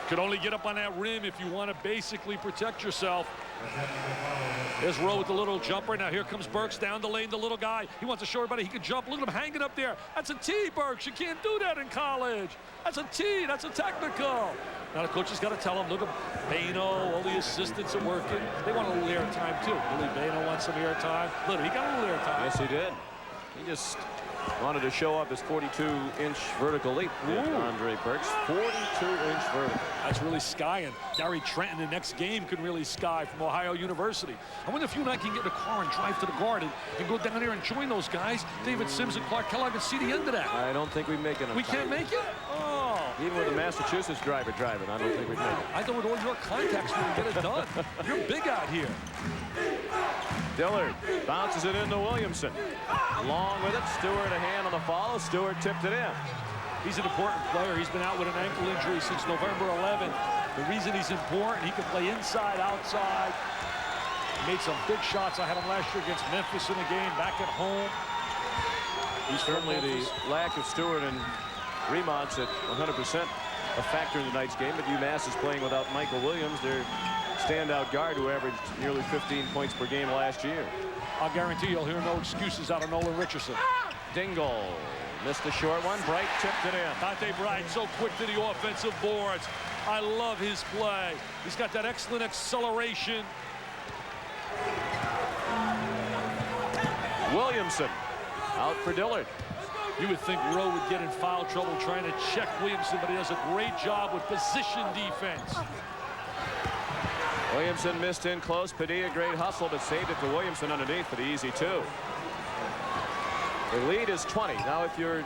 Could only get up on that rim if you want to basically protect yourself. There's Rowe with the little jumper. Now here comes Burks down the lane, the little guy. He wants to show everybody he can jump. Look at him hanging up there. That's a tee, Burks. You can't do that in college. That's a tee. That's a technical. Now the coach has got to tell him, look at Bano, all the assistants are working. They want a little air time too. Billy Bano wants some air time. Look, he got a little air time. Yes, he did. He just wanted to show up his 42-inch vertical leap. Andre Burks, 42-inch vertical. That's really skying. Gary Trent in the next game can really sky from Ohio University. I wonder if you and I can get in a car and drive to the Garden and go down there and join those guys, David Sims and Clark Kellogg, and see the end of that. I don't think we make it. We can't make it? Oh. Even with a Massachusetts driver driving, I don't think we make it. I know with all your contacts we can get it done. You're big out here. Dillard bounces it into Williamson. Along with it, Stewart a hand on the follow. Stewart tipped it in. He's an important player. He's been out with an ankle injury since November 11th. The reason he's important, he can play inside, outside. He made some big shots. I had him last year against Memphis in a game back at home. He's certainly the lack of Stewart and Remont's at 100% a factor in tonight's game, but UMass is playing without Michael Williams, their standout guard who averaged nearly 15 points per game last year. I'll guarantee you'll hear no excuses out of Nolan Richardson. Dingle missed a short one. Bright tipped it in. Dante Bright so quick to the offensive boards. I love his play. He's got that excellent acceleration. Williamson out for Dillard. You would think Rowe would get in foul trouble trying to check Williamson, but he does a great job with position defense. Williamson missed in close. Padilla, great hustle, but saved it to Williamson underneath for the easy two. The lead is 20. Now, if you're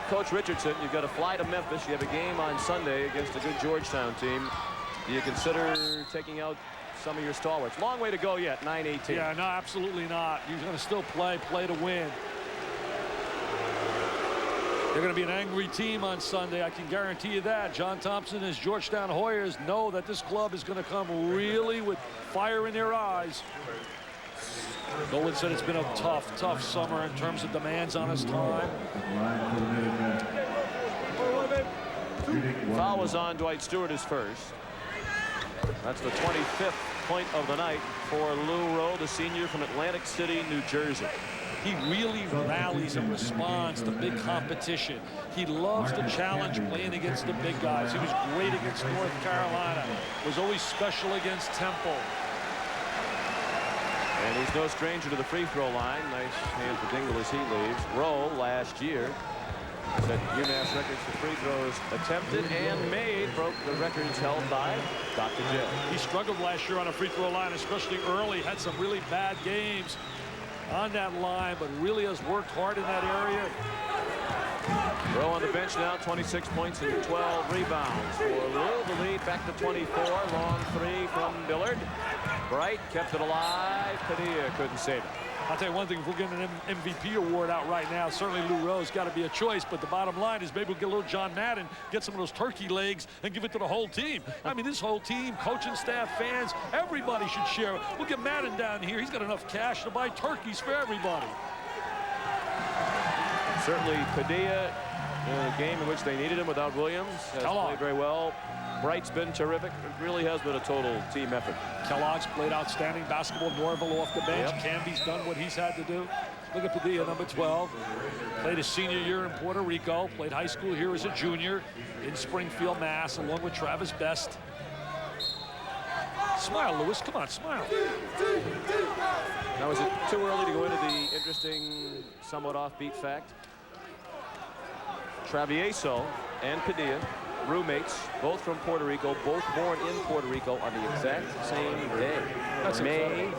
Coach Richardson, you've got to fly to Memphis. You have a game on Sunday against a good Georgetown team. Do you consider taking out some of your stalwarts? Long way to go yet, 9-18. Yeah, no, absolutely not. You're going to still play to win. They're going to be an angry team on Sunday. I can guarantee you that. John Thompson and his Georgetown Hoyers know that this club is going to come really with fire in their eyes. Nolan said it's been a tough summer in terms of demands on his time. Foul was on Dwight Stewart his first. That's the 25th point of the night for Lou Rowe, the senior from Atlantic City, New Jersey. He really rallies and responds to big competition. He loves the challenge playing against the big guys. He was great against North Carolina. Was always special against Temple. And he's no stranger to the free throw line. Nice hand for Dingle as he leaves. Rowe last year set UMass records for free throws attempted and made. Broke the records held by Dr. J. He struggled last year on a free throw line, especially early. Had some really bad games on that line, but really has worked hard in that area. Rowe on the bench now, 26 points and 12 rebounds for Lou. The lead back to 24. Long three from Dillard. Bright kept it alive. Padilla couldn't save it. I'll tell you one thing, if we're getting an MVP award out right now, certainly Lou Rowe's got to be a choice, but the bottom line is maybe we'll get a little John Madden, get some of those turkey legs, and give it to the whole team. I mean, this whole team, coaching staff, fans, everybody should share it. We'll get Madden down here. He's got enough cash to buy turkeys for everybody. Certainly Padilla in a game in which they needed him without Williams has played very well. Bright's been terrific. It really has been a total team effort. Kellogg's played outstanding basketball. Norville off the bench. Yep. Canby's done what he's had to do. Look at Padilla, number 12. Played his senior year in Puerto Rico. Played high school here as a junior in Springfield, Mass, along with Travis Best. Smile, Lewis. Come on, smile. Now, is it too early to go into the interesting, somewhat offbeat fact? Travieso and Padilla, roommates, both from Puerto Rico, both born in Puerto Rico on the exact same day. That's May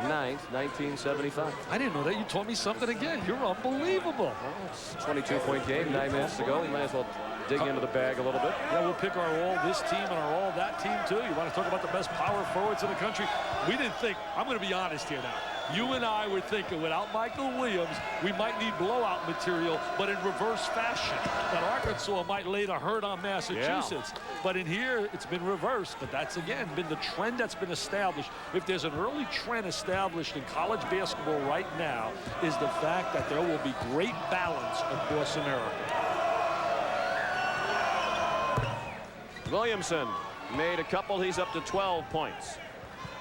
9th, 1975. I didn't know that. You taught me something again. You're unbelievable. Well, it's a 22-point game, 9 minutes to go. You might as well dig into the bag a little bit. Yeah, we'll pick our all this team and our all that team, too. You want to talk about the best power forwards in the country? We didn't think, I'm going to be honest here now. You and I were thinking without Michael Williams, we might need blowout material, but in reverse fashion. That Arkansas might lay the hurt on Massachusetts. Yeah. But in here, it's been reversed. But that's, again, been the trend that's been established. If there's an early trend established in college basketball right now, is the fact that there will be great balance across America. Williamson made a couple. He's up to 12 points.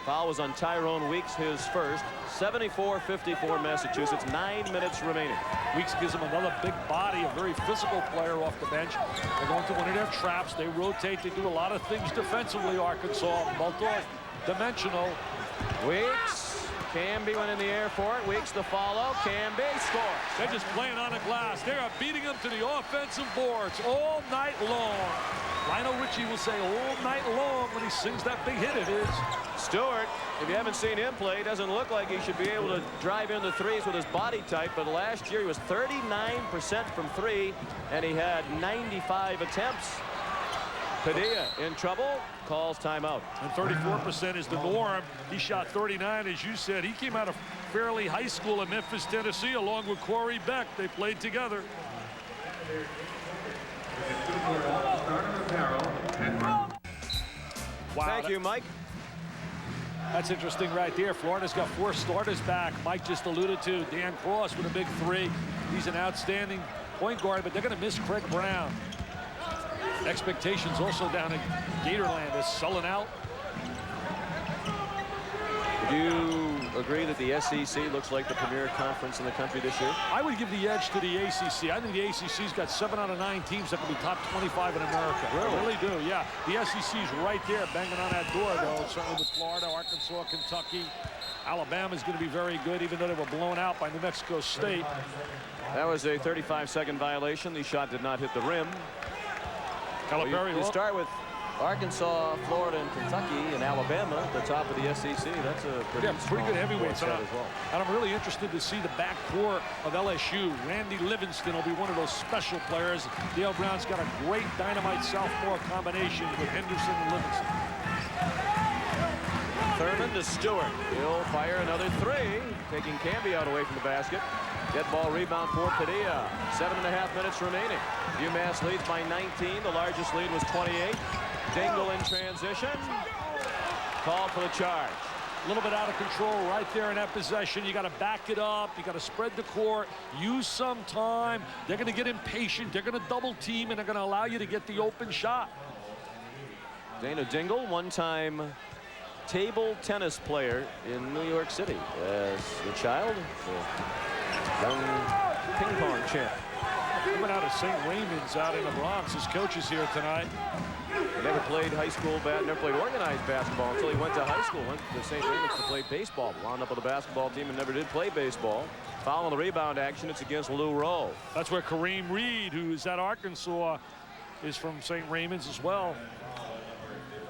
Foul was on Tyrone Weeks, his first. 74-54 Massachusetts, 9 minutes remaining. Weeks gives him another big body, a very physical player off the bench. They're going to one of their traps. They rotate. They do a lot of things defensively, Arkansas. Multi-dimensional. Weeks Camby went in the air for it. Weeks the follow. Camby scores. They're just playing on the glass. They are beating them to the offensive boards all night long. Lionel Richie will say all night long when he sings that big hit it is. Stewart, if you haven't seen him play, doesn't look like he should be able to drive in the threes with his body type, but last year he was 39% from 3, and he had 95 attempts. Padilla in trouble, calls timeout. And 34% is the norm. He shot 39, as you said. He came out of Fairleigh High School in Memphis, Tennessee, along with Corey Beck. They played together. Wow, Thank you, Mike. That's interesting right there. Florida's got 4 starters back. Mike just alluded to Dan Cross with a big 3. He's an outstanding point guard, but they're going to miss Craig Brown. Expectations also down in Gatorland is selling out. Do you agree that the SEC looks like the premier conference in the country this year? I would give the edge to the ACC. I think the ACC's got 7 out of 9 teams that can be top 25 in America. Really? I really do, yeah. The SEC's right there banging on that door, though, certainly with Florida, Arkansas, Kentucky. Alabama's going to be very good, even though they were blown out by New Mexico State. That was a 35-second violation. The shot did not hit the rim. Well, you start with Arkansas, Florida, and Kentucky, and Alabama at the top of the SEC. That's a pretty good heavyweights set as well. And I'm really interested to see the backcourt of LSU. Randy Livingston will be one of those special players. Dale Brown's got a great dynamite sophomore combination with Henderson and Livingston. Thurman to Stewart. He'll fire another 3, taking Camby out away from the basket. Dead ball rebound for Padilla. 7.5 minutes remaining. UMass leads by 19. The largest lead was 28. Dingle in transition. Called for the charge. A little bit out of control right there in that possession. You got to back it up. You got to spread the court. Use some time. They're going to get impatient. They're going to double team, and they're going to allow you to get the open shot. Dana Dingle, one-time table tennis player in New York City as a child. Young ping pong champ. Coming out of St. Raymond's out in the Bronx. His coach is here tonight. He never played high school never played organized basketball until he went to high school. Went to St. Raymond's to play baseball. Wound up with the basketball team and never did play baseball. Following the rebound action, it's against Lou Rowe. That's where Kareem Reed, who's at Arkansas, is from St. Raymond's as well.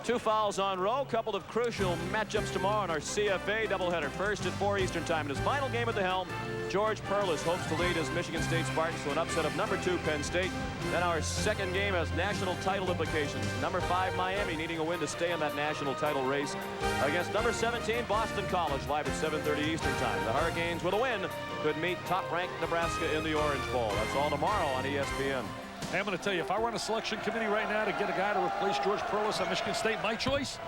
2 fouls on Rowe. Couple of crucial matchups tomorrow in our CFA doubleheader. First at 4 Eastern time. In his final game at the helm, George Perlis hopes to lead his Michigan State Spartans to an upset of number 2 Penn State. Then our second game has national title implications. Number 5 Miami needing a win to stay in that national title race against number 17 Boston College, live at 7:30 Eastern time. The Hurricanes with a win could meet top-ranked Nebraska in the Orange Bowl. That's all tomorrow on ESPN. Hey, I'm going to tell you, if I were on a selection committee right now to get a guy to replace George Perlis at Michigan State, my choice,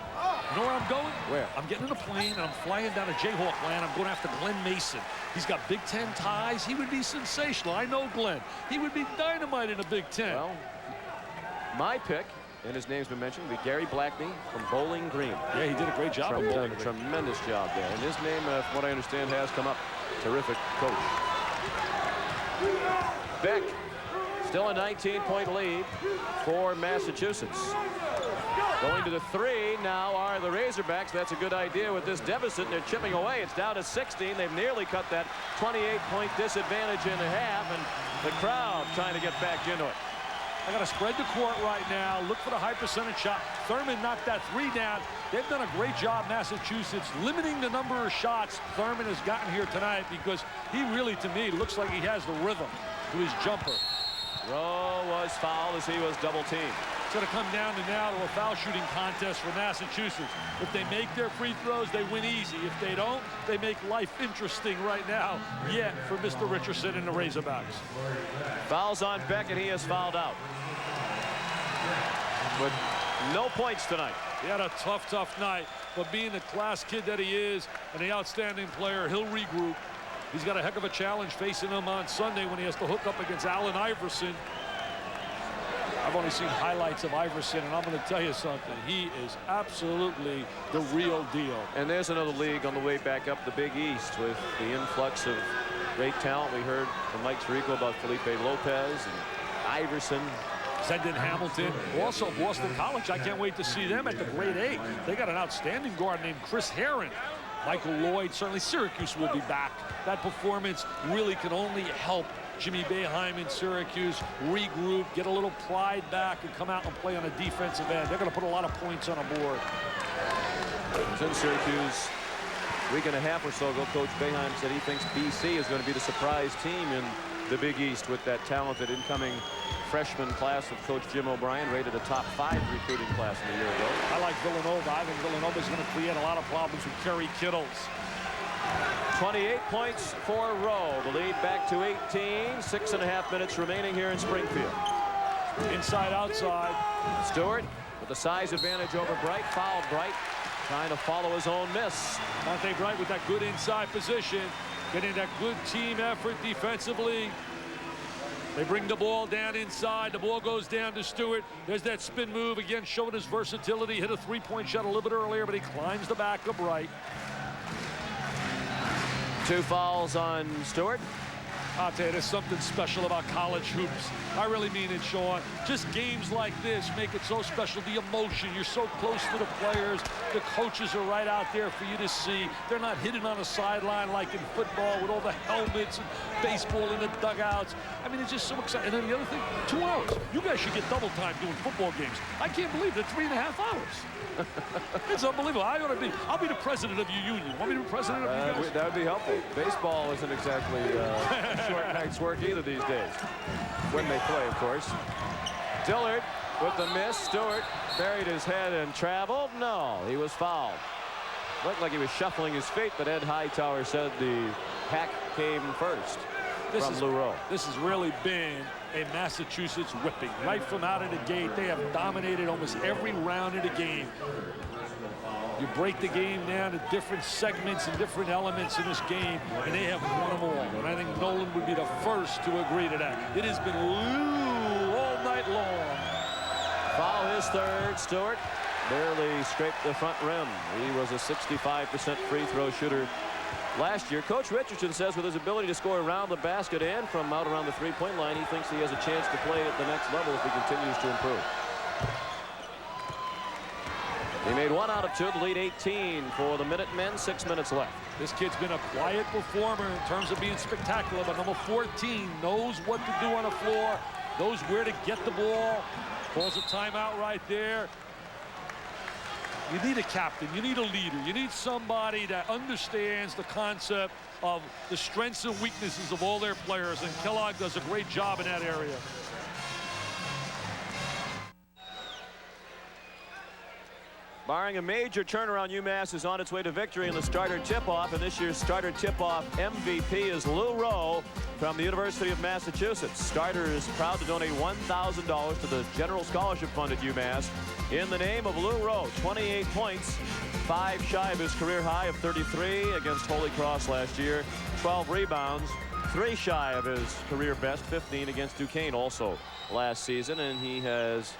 you know where I'm going? Where? I'm getting in a plane and I'm flying down to Jayhawk land. I'm going after Glenn Mason. He's got Big Ten ties. He would be sensational. I know Glenn. He would be dynamite in a Big Ten. Well, my pick, and his name's been mentioned, would be Gary Blackney from Bowling Green. Yeah, he did a great job. Done a tremendous job there. And his name, from what I understand, has come up. Terrific coach. Beck. Still a 19-point lead for Massachusetts. Going to the 3 now are the Razorbacks. That's a good idea with this deficit. They're chipping away. It's down to 16. They've nearly cut that 28-point disadvantage in half, and the crowd trying to get back into it. I got to spread the court right now. Look for the high percentage shot. Thurman knocked that 3 down. They've done a great job, Massachusetts, limiting the number of shots Thurman has gotten here tonight, because he really, to me, looks like he has the rhythm to his jumper. Rowe was fouled as he was double teamed. It's going to come down to now to a foul shooting contest for Massachusetts. If they make their free throws, they win easy. If they don't, they make life interesting right now yet for Mr. Richardson and the Razorbacks. Fouls on Beck, and he is fouled out. With no points tonight. He had a tough night, but being the class kid that he is and the outstanding player, he'll regroup. He's got a heck of a challenge facing him on Sunday when he has to hook up against Allen Iverson. I've only seen highlights of Iverson, and I'm going to tell you something. He is absolutely the real deal. And there's another league on the way back up the Big East with the influx of great talent. We heard from Mike Tirico about Felipe Lopez and Iverson. Zendon Hamilton. Also Boston College. I can't wait to see them at the grade 8. They got an outstanding guard named Chris Herron. Michael Lloyd, certainly Syracuse will be back. That performance really can only help Jimmy Boeheim in Syracuse regroup, get a little pride back, and come out and play on a defensive end. They're going to put a lot of points on the board. It was in Syracuse a week and a half or so ago. Coach Boeheim said he thinks BC is going to be the surprise team in the Big East with that talented incoming freshman class of Coach Jim O'Brien, rated a top 5 recruiting class in the year ago. I like Villanova. I think Villanova is going to create a lot of problems with Kerry Kittles. 28 points for Rowe. The lead back to 18. 6.5 minutes remaining here in Springfield. Inside, outside. Stewart with the size advantage over Bright. Fouled Bright, trying to follow his own miss. Dante Bright with that good inside position, getting that good team effort defensively. They bring the ball down inside. The ball goes down to Stewart. There's that spin move again, showing his versatility. Hit a three-point shot a little bit earlier, but he climbs the back of Bright. 2 fouls on Stewart. I'll tell you, there's something special about college hoops. I really mean it, Sean. Just games like this make it so special. The emotion, you're so close to the players. The coaches are right out there for you to see. They're not hidden on a sideline like in football with all the helmets and baseball in the dugouts. I mean, it's just so exciting. And then the other thing, 2 hours. You guys should get double time doing football games. I can't believe they're 3.5 hours. It's unbelievable. I'll be the president of your union. Want me to be president of you guys? That would be helpful. Baseball isn't exactly short night's work either these days. When they play, of course. Dillard with the miss. Stewart buried his head and traveled. No, he was fouled. Looked like he was shuffling his feet, but Ed Hightower said the hack came first from Lou Rowe. This has really been a Massachusetts whipping. Right from out of the gate, they have dominated almost every round of the game. You break the game down to different segments and different elements in this game, and they have won them all. And I think Nolan would be the first to agree to that. It has been Lou all night long. Foul his third. Stewart barely scraped the front rim. He was a 65% free throw shooter last year. Coach Richardson says with his ability to score around the basket and from out around the three-point line, he thinks he has a chance to play at the next level if he continues to improve. He made 1 out of 2, the lead 18 for the Minutemen. 6 minutes left. This kid's been a quiet performer in terms of being spectacular, but number 14 knows what to do on the floor, knows where to get the ball, calls a timeout right there. You need a captain, you need a leader, you need somebody that understands the concept of the strengths and weaknesses of all their players, and Kellogg does a great job in that area. Barring a major turnaround, UMass is on its way to victory in the starter tip-off, and this year's starter tip-off MVP is Lou Rowe from the University of Massachusetts. Starter is proud to donate $1,000 to the General Scholarship Fund at UMass in the name of Lou Rowe. 28 points, 5 shy of his career high of 33 against Holy Cross last year. 12 rebounds, 3 shy of his career best, 15 against Duquesne also last season, and he has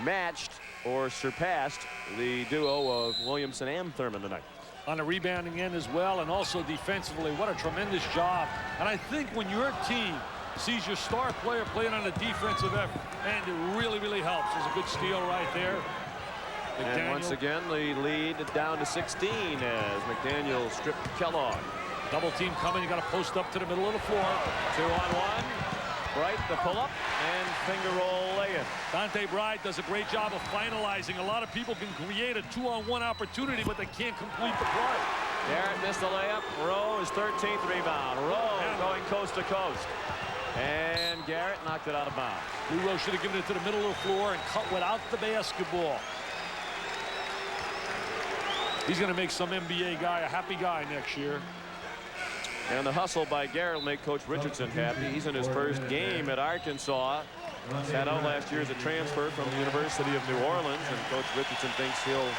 matched or surpassed the duo of Williamson and Thurman tonight. On the rebounding end as well, and also defensively, what a tremendous job. And I think when your team sees your star player playing on a defensive effort, and it really, really helps. There's a good steal right there. McDaniel. And once again, the lead down to 16 as McDaniel stripped Kellogg. Double team coming. You got to post up to the middle of the floor. 2-on-1. Bright the pull-up and finger roll lay-in. Dante Bright does a great job of finalizing. A lot of people can create a 2-on-1 opportunity, but they can't complete the play. Garrett missed the layup. Rowe is 13th rebound. Rowe going coast to coast. And Garrett knocked it out of bounds. Lou Rowe should have given it to the middle of the floor and cut without the basketball. He's going to make some NBA guy a happy guy next year. And the hustle by Garrett will make Coach Richardson happy. He's in his first game at Arkansas. Sat out last year as a transfer from the University of New Orleans, and Coach Richardson thinks he'll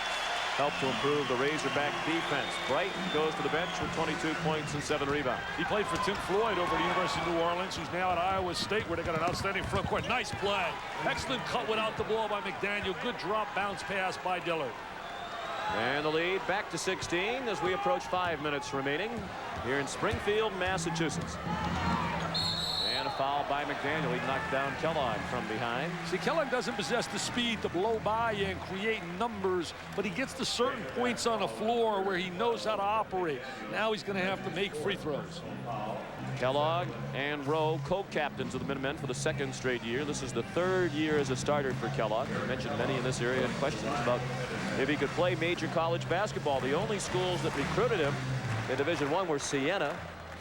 help to improve the Razorback defense. Bright goes to the bench with 22 points and 7 rebounds. He played for Tim Floyd over at the University of New Orleans, who's now at Iowa State, where they got an outstanding front court. Nice play. Excellent cut without the ball by McDaniel. Good drop bounce pass by Dillard. And the lead back to 16 as we approach 5 minutes remaining here in Springfield, Massachusetts. And a foul by McDaniel. He knocked down Kellogg from behind. See, Kellogg doesn't possess the speed to blow by you and create numbers, but he gets to certain points on the floor where he knows how to operate. Now he's going to have to make free throws. Kellogg and Rowe, co-captains of the Minutemen for the 2nd straight year. This is the 3rd year as a starter for Kellogg. I mentioned many in this area had questions about if he could play major college basketball. The only schools that recruited him in Division I were Siena,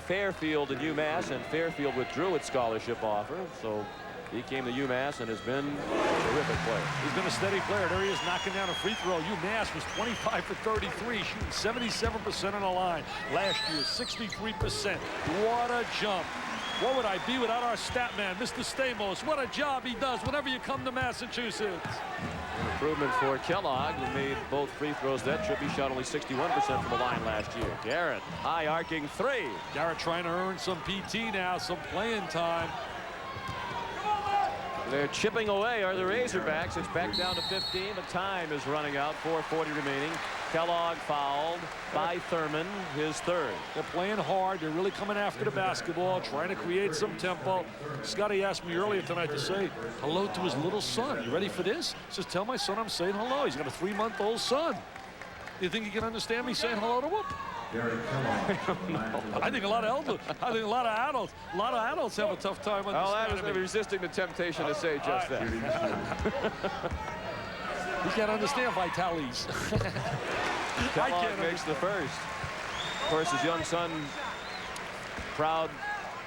Fairfield, and UMass, and Fairfield withdrew its scholarship offer. So he came to UMass and has been a terrific player. He's been a steady player. There he is knocking down a free throw. UMass was 25 for 33, shooting 77% on the line. Last year, 63%. What a jump. What would I be without our stat man, Mr. Stamos? What a job he does whenever you come to Massachusetts. An improvement for Kellogg, who made both free throws that trip. He shot only 61% from the line last year. Garrett, high arcing 3. Garrett trying to earn some PT now, some playing time. They're chipping away, are the Razorbacks. It's back down to 15, but time is running out. 4:40 remaining. Kellogg fouled by Thurman, his 3rd. They're playing hard. They're really coming after the basketball, trying to create some tempo. Scotty asked me earlier tonight to say hello to his little son. You ready for this? He says, tell my son I'm saying hello. He's got a 3-month-old son. Do you think he can understand me saying hello to him? I think a lot of adults have a tough time understanding. I was resisting the temptation to say just that. He can't understand Vitalis. Kellogg makes the first. Of course, his young son, proud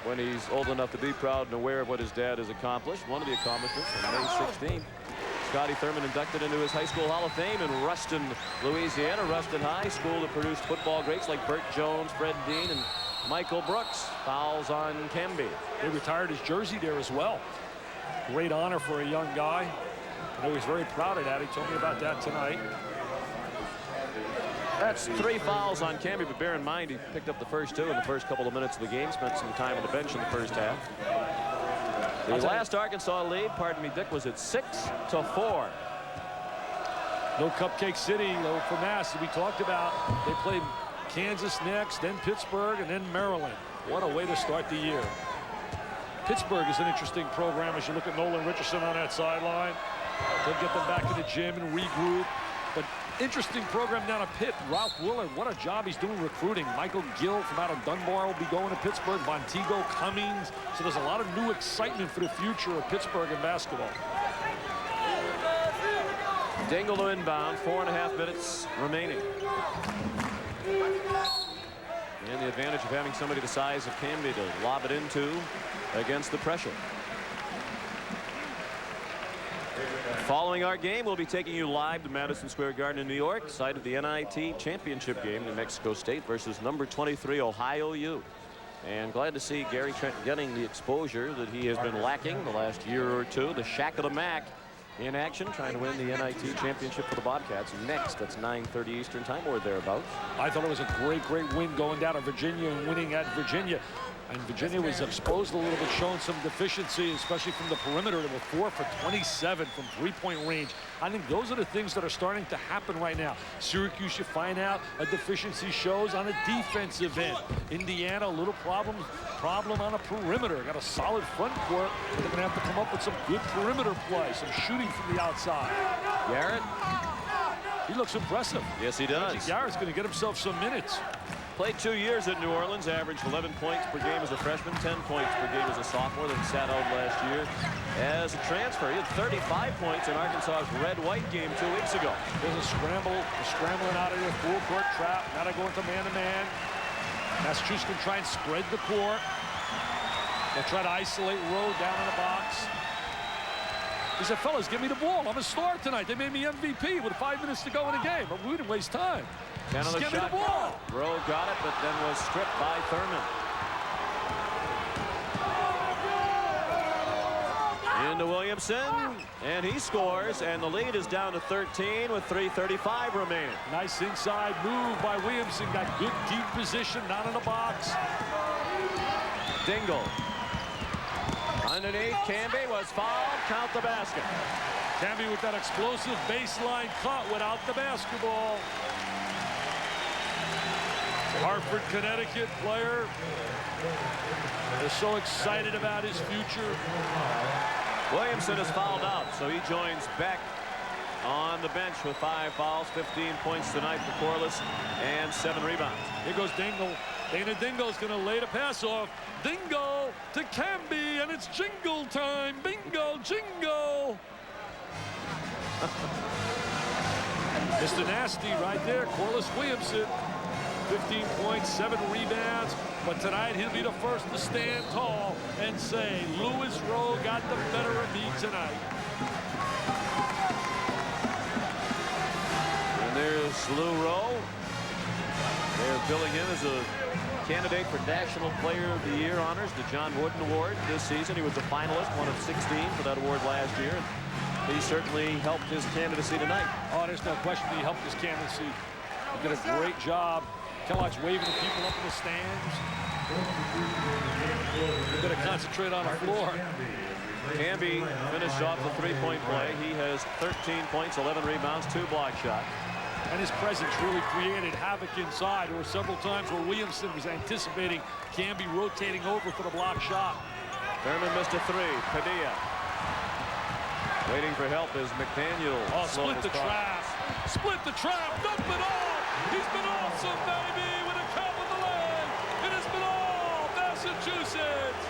when he's old enough to be proud and aware of what his dad has accomplished. One of the accomplishments on May 16th. Scotty Thurman inducted into his high school Hall of Fame in Ruston, Louisiana. Ruston High School that produced football greats like Burt Jones, Fred Dean, and Michael Brooks. Fouls on Kemby. They retired his jersey there as well. Great honor for a young guy. I know he's very proud of that. He told me about that tonight. That's 3 fouls on Kemby, but bear in mind he picked up the first 2 in the first couple of minutes of the game. Spent some time on the bench in the first half. The last Arkansas lead, pardon me, Dick, was at 6-4. No Cupcake City for Mass, as we talked about. They played Kansas next, then Pittsburgh, and then Maryland. What a way to start the year. Pittsburgh is an interesting program as you look at Nolan Richardson on that sideline. They'll get them back to the gym and regroup. But interesting program down at Pitt. Ralph Willard, what a job he's doing recruiting. Michael Gill from out of Dunbar will be going to Pittsburgh. Montego Cummings. So there's a lot of new excitement for the future of Pittsburgh in basketball. Dingle to inbound, 4.5 minutes remaining. And the advantage of having somebody the size of Canby to lob it into against the pressure. Following our game, we'll be taking you live to Madison Square Garden in New York, site of the NIT championship game, New Mexico State versus number 23 Ohio U. And glad to see Gary Trent getting the exposure that he has been lacking the last year or two. The Shack of the Mac in action, trying to win the NIT championship for the Bobcats. Next, that's 9:30 Eastern time or thereabouts. I thought it was a great win going down to Virginia and winning at Virginia. And Virginia was exposed a little bit, showing some deficiency, especially from the perimeter. They were 4 for 27 from three-point range. I think those are the things that are starting to happen right now. Syracuse, you find out a deficiency shows on a defensive end. Indiana, a little problem on a perimeter. Got a solid front court, but they're going to have to come up with some good perimeter play, some shooting from the outside. Garrett. He looks impressive. Yes, he does. Garrett's going to get himself some minutes. Played 2 years at New Orleans, averaged 11 points per game as a freshman, 10 points per game as a sophomore, then sat out last year as a transfer. He had 35 points in Arkansas's red-white game 2 weeks ago. There's a scrambling out of there, full court trap. Now they're going to man-to-man. Massachusetts can try and spread the court. They'll try to isolate Rowe down in the box. He said, fellas, give me the ball. I'm a star tonight. They made me MVP with 5 minutes to go in the game, but we didn't waste time. 10 on the Just give me the ball. Rowe got it, but then was stripped by Thurman. Into Williamson, and he scores, and the lead is down to 13 with 3:35 remaining. Nice inside move by Williamson. Got good deep position, not in the box. Dingle. Underneath, Canby was fouled. Count the basket. Canby with that explosive baseline cut without the basketball. Hartford, Connecticut player. They're so excited about his future. Williamson is fouled out, so he joins Beck on the bench with 5 fouls, 15 points tonight for Corliss, and 7 rebounds. Here goes Dingle. Dana Dingle's going to lay the pass off. Dingle to Camby, and it's jingle time. Bingo, jingle. Mr. Nasty right there, Corliss Williamson. 15 points, 7 rebounds. But tonight he'll be the first to stand tall and say, Lewis Rowe got the better of me tonight. And there's Lou Rowe. They're billing him as a candidate for National Player of the Year honors, the John Wooden Award this season. He was a finalist, one of 16 for that award last year. He certainly helped his candidacy tonight. Oh, there's no question he helped his candidacy. He did a great job. Kellogg's waving the people up in the stands. They're going to concentrate on the floor. Camby finished off the three-point play. He has 13 points, 11 rebounds, 2 block shots. And his presence really created havoc inside. There were several times where Williamson was anticipating Camby rotating over for the block shot. Thurman missed a 3. Padilla waiting for help as McDaniel. Oh, split the trap. Split the trap. Dump it off. He's been awesome, baby, with a cap of the leg. It has been all Massachusetts.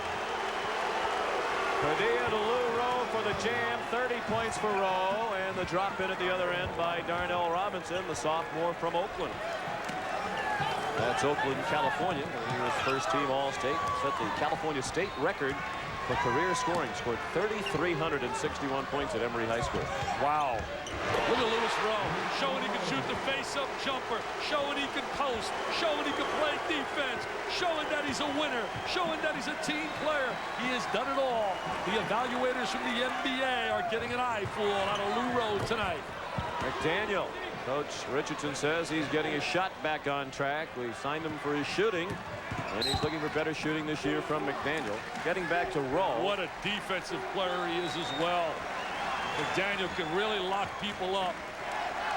Padilla to Lou Rowe for the jam. 30 points for Rowe, and the drop in at the other end by Darnell Robinson, the sophomore from Oakland. That's Oakland, California. He was first-team All-State. Set the California State record for career scoring. Scored 3,361 points at Emory High School. Wow. Look at Lewis Rowe, showing he can shoot the face-up jumper, showing he can post, showing he can play defense, showing that he's a winner, showing that he's a team player. He has done it all. The evaluators from the NBA are getting an eyeful out of Lou Rowe tonight. McDaniel. Coach Richardson says he's getting his shot back on track. We signed him for his shooting, and he's looking for better shooting this year from McDaniel. Getting back to Rowe. What a defensive player he is as well. McDaniel can really lock people up.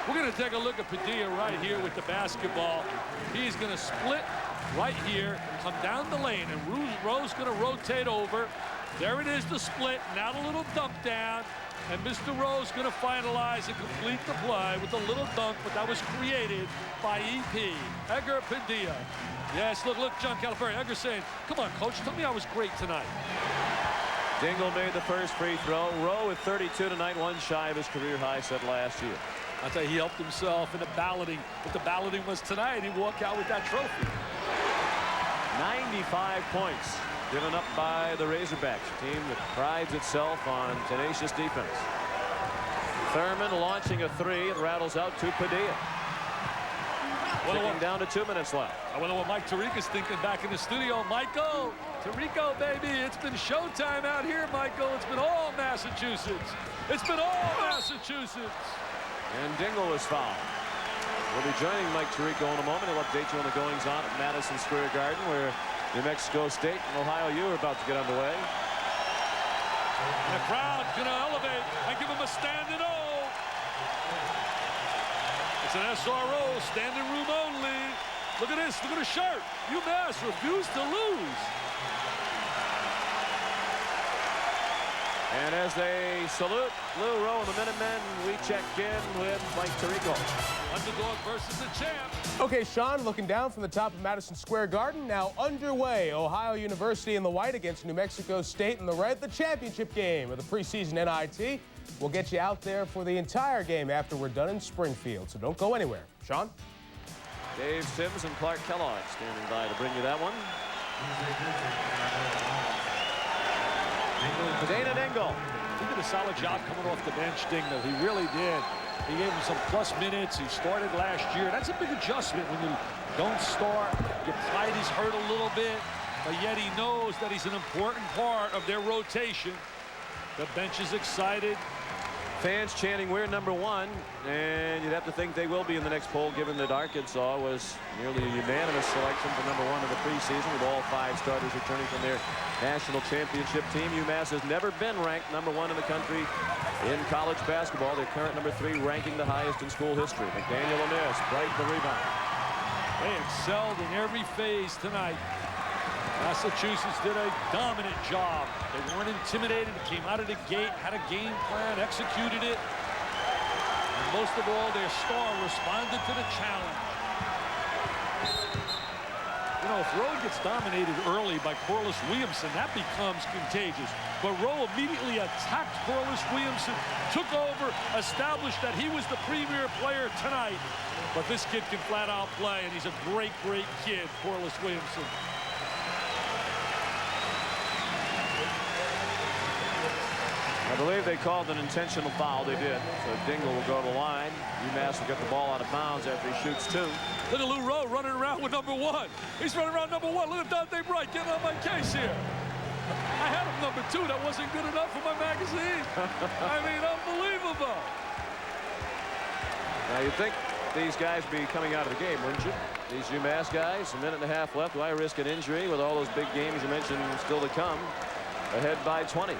We're going to take a look at Padilla right here with the basketball. He's going to split right here, come down the lane, and Rowe's going to rotate over. There it is, the split. Now the little dump down. And Mr. Rowe's going to finalize and complete the play with a little dunk, but that was created by EP, Edgar Padilla. Yes, look, John Calipari. Edgar saying, come on, coach, tell me I was great tonight. Dingle made the first free throw. Rowe with 32 tonight, 1 shy of his career high set last year. I'll tell you, he helped himself in the balloting. If the balloting was tonight, he'd walk out with that trophy. 95 points given up by the Razorbacks, a team that prides itself on tenacious defense. Thurman launching a 3. It rattles out to Padilla. Ticking down to 2 minutes left. I wonder what Mike Tirico's thinking back in the studio. Michael, Tirico, baby, it's been showtime out here, Michael. It's been all Massachusetts. It's been all Massachusetts. And Dingle is fouled. We'll be joining Mike Tirico in a moment. He'll update you on the goings-on at Madison Square Garden, where New Mexico State and Ohio U are about to get underway. And the crowd's going to elevate and give him a standing O. It's an SRO, standing room only. Look at this, look at the shirt. UMass refused to lose. And as they salute Lou Rowe and the Minutemen, we check in with Mike Tirico. Underdog versus the champ. Okay, Sean, looking down from the top of Madison Square Garden, now underway. Ohio University in the white against New Mexico State in the red. The championship game of the preseason NIT. We'll get you out there for the entire game after we're done in Springfield, so don't go anywhere. Sean? Dave Sims and Clark Kellogg standing by to bring you that one. Dana Dingle. He did a solid job coming off the bench, Dingle. He really did. He gave him some plus minutes. He started last year. That's a big adjustment when you don't start. Your pride is hurt a little bit, but yet he knows that he's an important part of their rotation. The bench is excited. Fans chanting, we're number 1, and you'd have to think they will be in the next poll, given that Arkansas was nearly a unanimous selection for number 1 in the preseason, with all 5 starters returning from their national championship team. UMass has never been ranked number 1 in the country in college basketball. Their current number 3 ranking the highest in school history. McDaniel a miss. Bright the rebound. They excelled in every phase tonight. Massachusetts did a dominant job. They weren't intimidated, came out of the gate, had a game plan, executed it. And most of all, their star responded to the challenge. You know, if Rowe gets dominated early by Corliss Williamson, that becomes contagious. But Rowe immediately attacked Corliss Williamson, took over, established that he was the premier player tonight. But this kid can flat out play, and he's a great, great kid, Corliss Williamson. I believe they called an intentional foul. They did. So Dingle will go to the line. UMass will get the ball out of bounds after he shoots 2. Look at Lou Rowe running around with number 1. He's running around number 1. Look at Dante Bright getting on my case here. I had him number 2. That wasn't good enough for my magazine. I mean, unbelievable. Now, you'd think these guys be coming out of the game, wouldn't you? These UMass guys, a minute and a half left. Why risk an injury with all those big games you mentioned still to come? Ahead by 20.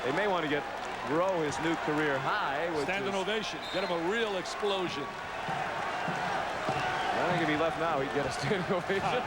They may want to get Rowe his new career high. Standing ovation. Get him a real explosion. I think if he left now, he'd get a standing ovation.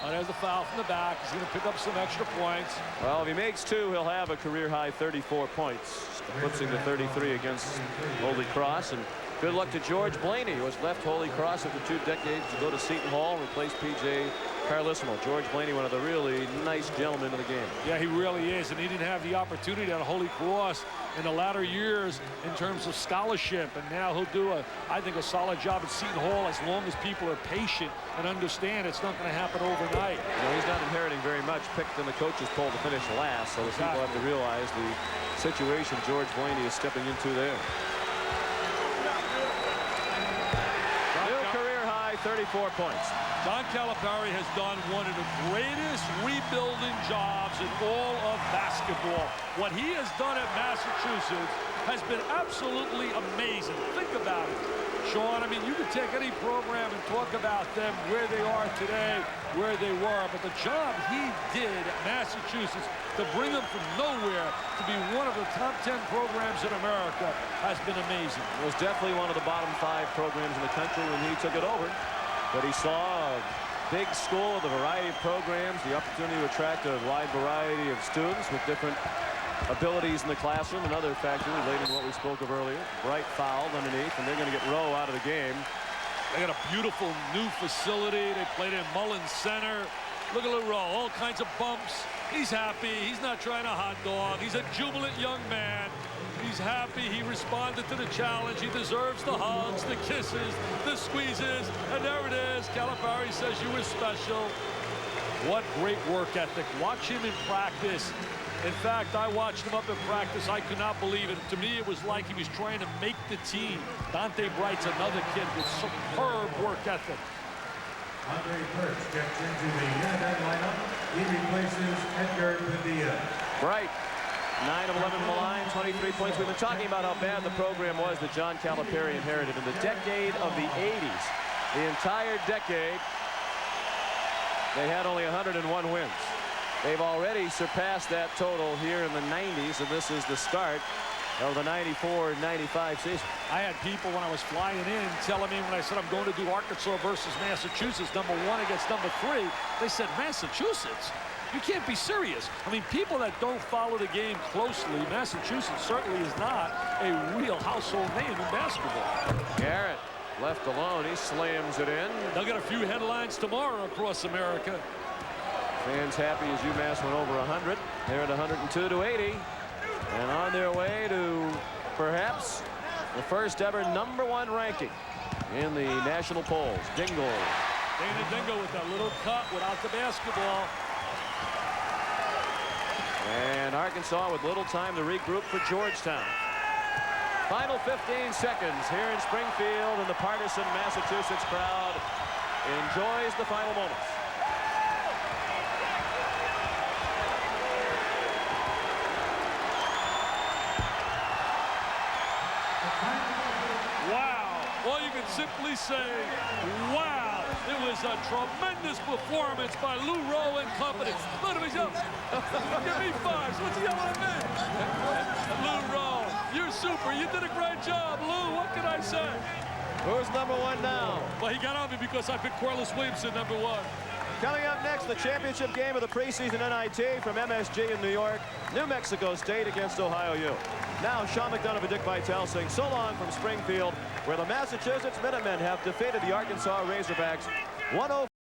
Oh, there's the foul from the back. He's going to pick up some extra points. Well, if he makes 2, he'll have a career high 34 points. Puts him to 33 against Holy Cross. And good luck to George Blaney, who has left Holy Cross after 2 decades to go to Seton Hall and replace P.J. Carlissimo. George Blaney, one of the really nice gentlemen of the game. Yeah, he really is, and he didn't have the opportunity at Holy Cross in the latter years in terms of scholarship, and now he'll do, I think, a solid job at Seton Hall as long as people are patient and understand it's not going to happen overnight. You know, he's not inheriting very much, picked in the coach's poll to finish last, so the people have to realize the situation George Blaney is stepping into there. New career high 34 points. Don Calipari has done one of the greatest rebuilding jobs in all of basketball. What he has done at Massachusetts has been absolutely amazing. Think about it, Sean. I mean, you could take any program and talk about them, where they are today, where they were, but the job he did at Massachusetts to bring them from nowhere to be one of the top 10 programs in America has been amazing. It was definitely one of the bottom 5 programs in the country when he took it over. But he saw a big school with a variety of programs, the opportunity to attract a wide variety of students with different abilities in the classroom. Another factor related to what we spoke of earlier. Bright fouled underneath, and they're going to get Rowe out of the game. They got a beautiful new facility. They played in Mullins Center. Look at Rowe, all kinds of bumps. He's happy. He's not trying to hot dog. He's a jubilant young man. He's happy. He responded to the challenge. He deserves the hugs, the kisses, the squeezes. And there it is. Calipari says you were special. What great work ethic. Watch him in practice. In fact, I watched him up in practice. I could not believe it. To me, it was like he was trying to make the team. Dante Bright's another kid with superb work ethic. Andre Kurtz gets into the Unibet lineup. He replaces Edgar Padilla. Bright. 9 of 11 from the line, 23 points. We've been talking about how bad the program was that John Calipari inherited in the decade of the 80s. The entire decade, they had only 101 wins. They've already surpassed that total here in the 90s, and this is the start of the 94-95 season. I had people when I was flying in telling me when I said I'm going to do Arkansas versus Massachusetts, #1 against #3, they said, Massachusetts? You can't be serious. I mean, people that don't follow the game closely, Massachusetts certainly is not a real household name in basketball. Garrett left alone. He slams it in. They'll get a few headlines tomorrow across America. Fans happy as UMass went over 100. They're at 102-80. And on their way to perhaps the first ever #1 ranking in the national polls. Dingle. Dana Dingle with that little cut without the basketball. And Arkansas with little time to regroup for Georgetown. Final 15 seconds here in Springfield, and the partisan Massachusetts crowd enjoys the final moments. Wow. All you can simply say, wow. It was a tremendous performance by Lou Rowe and company. Look at him, he's up. Give me 5s. What's he yelling at me? Lou Rowe, you're super. You did a great job, Lou. What can I say? Who's number 1 now? Well, he got on me because I picked Corliss Williamson number 1. Coming up next, the championship game of the preseason NIT from MSG in New York. New Mexico State against Ohio U. Now, Sean McDonough and Dick Vitale saying so long from Springfield, where the Massachusetts Minutemen have defeated the Arkansas Razorbacks 105.